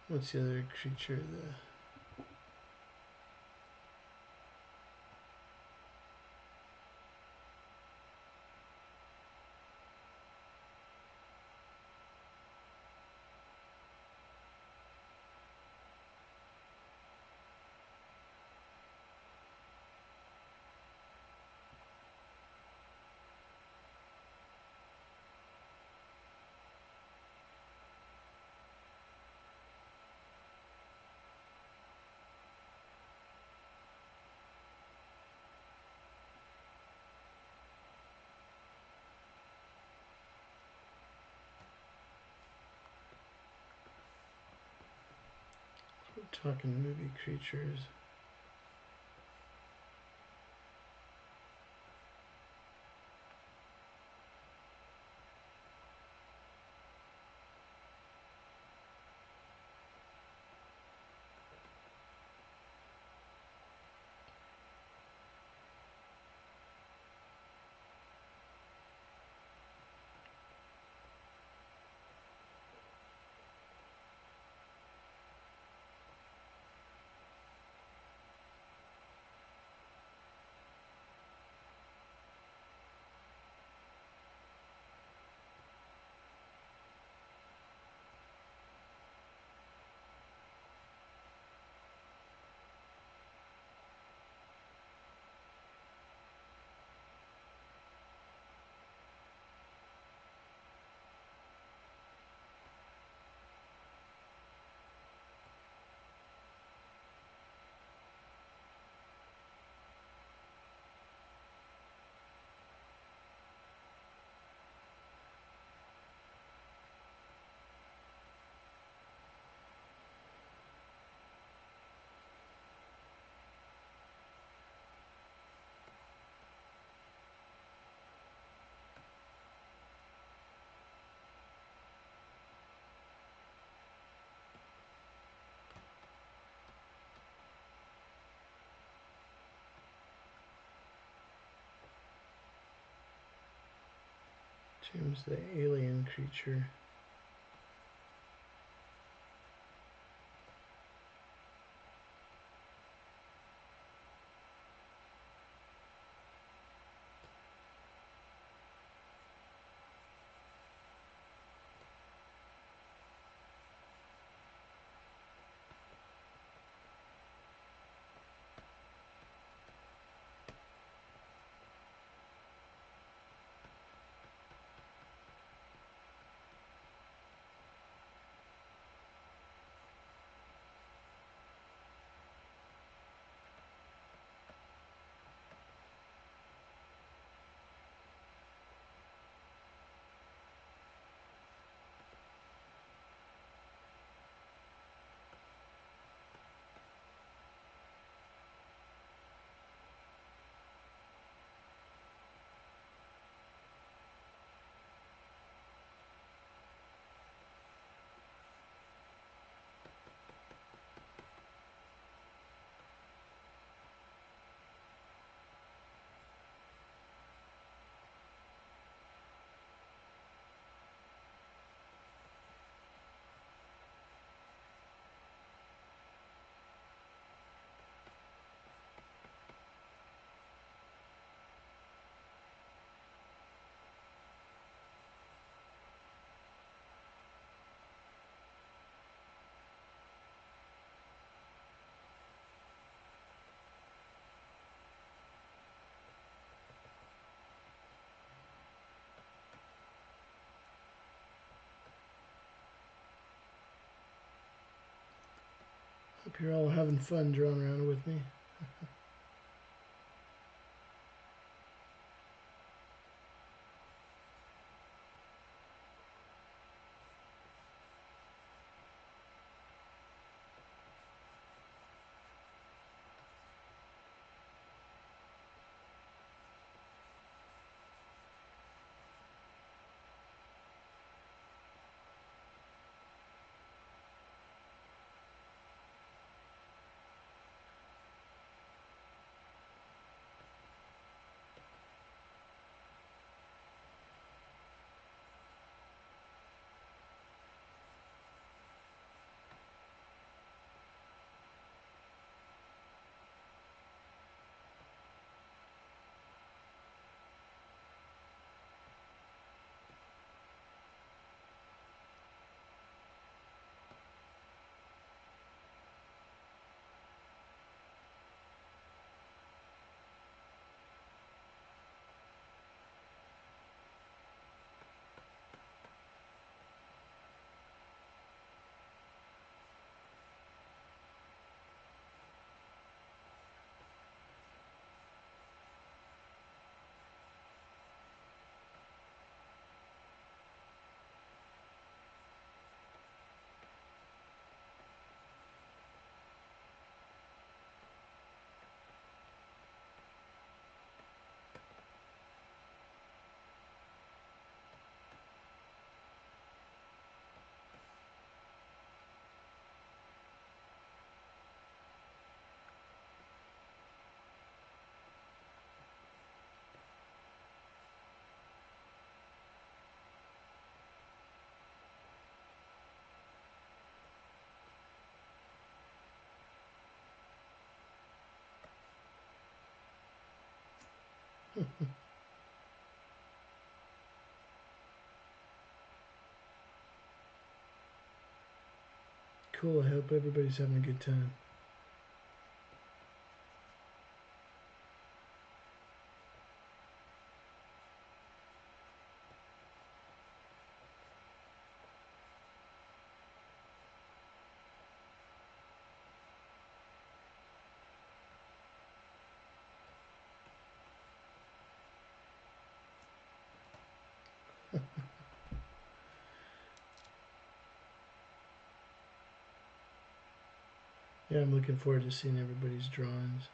What's the other creature? We're talking movie creatures. Seems the alien creature. Hope you're all having fun drawing around with me. Cool, I hope everybody's having a good time. Yeah, I'm looking forward to seeing everybody's drawings.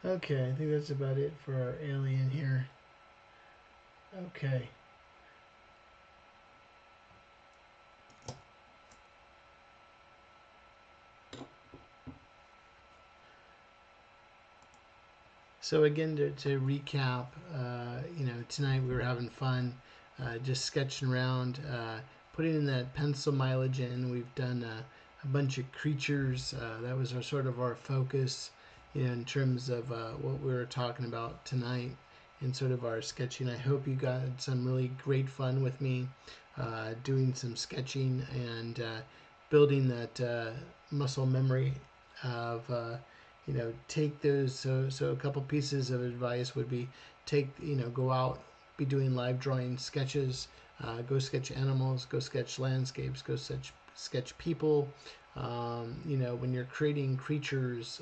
Okay, I think that's about it for our alien here. Okay. So again, to recap, tonight we were having fun, just sketching around, putting in that pencil mileage in. We've done a bunch of creatures. That was our sort of our focus, in terms of what we were talking about tonight, and sort of our sketching. I hope you got some really great fun with me, doing some sketching and building that muscle memory of. Take those. So a couple pieces of advice would be go out, be doing live drawing sketches, go sketch animals, go sketch landscapes, go sketch people. When you're creating creatures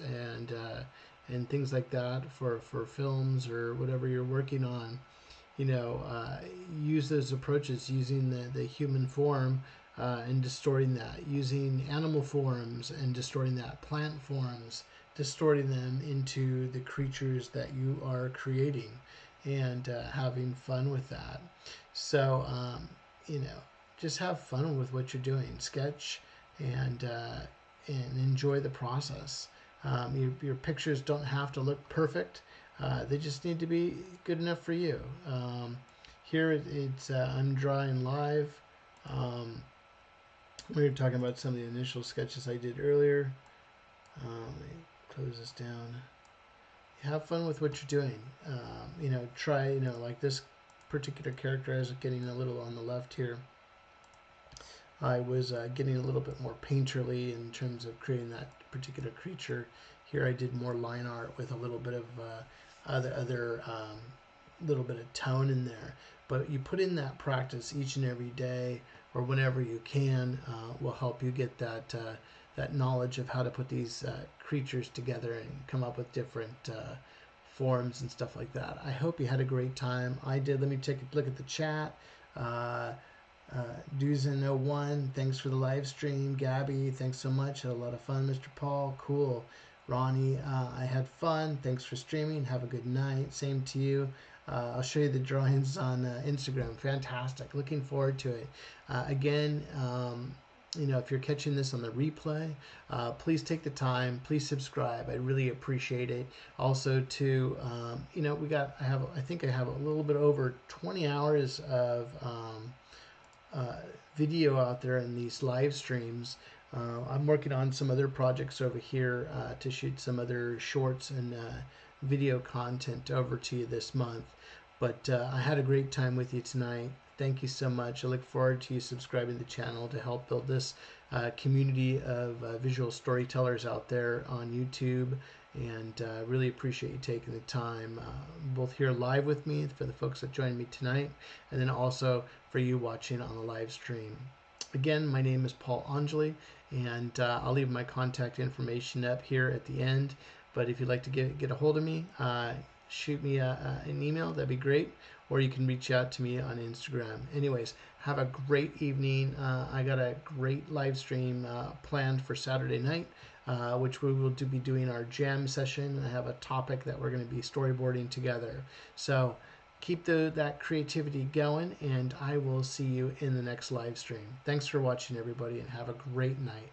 and things like that for films or whatever you're working on, use those approaches, using the human form and distorting that, using animal forms and distorting that, plant forms, distorting them into the creatures that you are creating, and having fun with that. So, just have fun with what you're doing. Sketch and enjoy the process. Your pictures don't have to look perfect. They just need to be good enough for you. Here it's I'm drawing live. We were talking about some of the initial sketches I did earlier. Let me close this down. Have fun with what you're doing. Try, like this particular character I was getting a little on the left here. I was getting a little bit more painterly in terms of creating that particular creature. Here I did more line art with a little bit of other little bit of tone in there. But you put in that practice each and every day, or whenever you can, will help you get that knowledge of how to put these creatures together and come up with different forms and stuff like that. I hope you had a great time. I did. Let me take a look at the chat. Duzen01, thanks for the live stream. Gabby, thanks so much. Had a lot of fun. Mr. Paul, cool. Ronnie, I had fun. Thanks for streaming. Have a good night. Same to you. I'll show you the drawings on Instagram. Fantastic. Looking forward to it. Again, if you're catching this on the replay, please take the time. Please subscribe. I really appreciate it. Also, I think I have a little bit over 20 hours of video out there in these live streams. I'm working on some other projects over here to shoot some other shorts and video content over to you this month. But I had a great time with you tonight. Thank you so much. I look forward to you subscribing to the channel to help build this community of visual storytellers out there on YouTube. And really appreciate you taking the time, both here live with me for the folks that joined me tonight, and then also for you watching on the live stream. Again, my name is Paul Angeli, and I'll leave my contact information up here at the end. But if you'd like to get a hold of me, shoot me an email. That'd be great. Or you can reach out to me on Instagram. Anyways, have a great evening. I got a great live stream planned for Saturday night, which we will be doing our jam session. I have a topic that we're going to be storyboarding together. So keep that creativity going, and I will see you in the next live stream. Thanks for watching, everybody, and have a great night.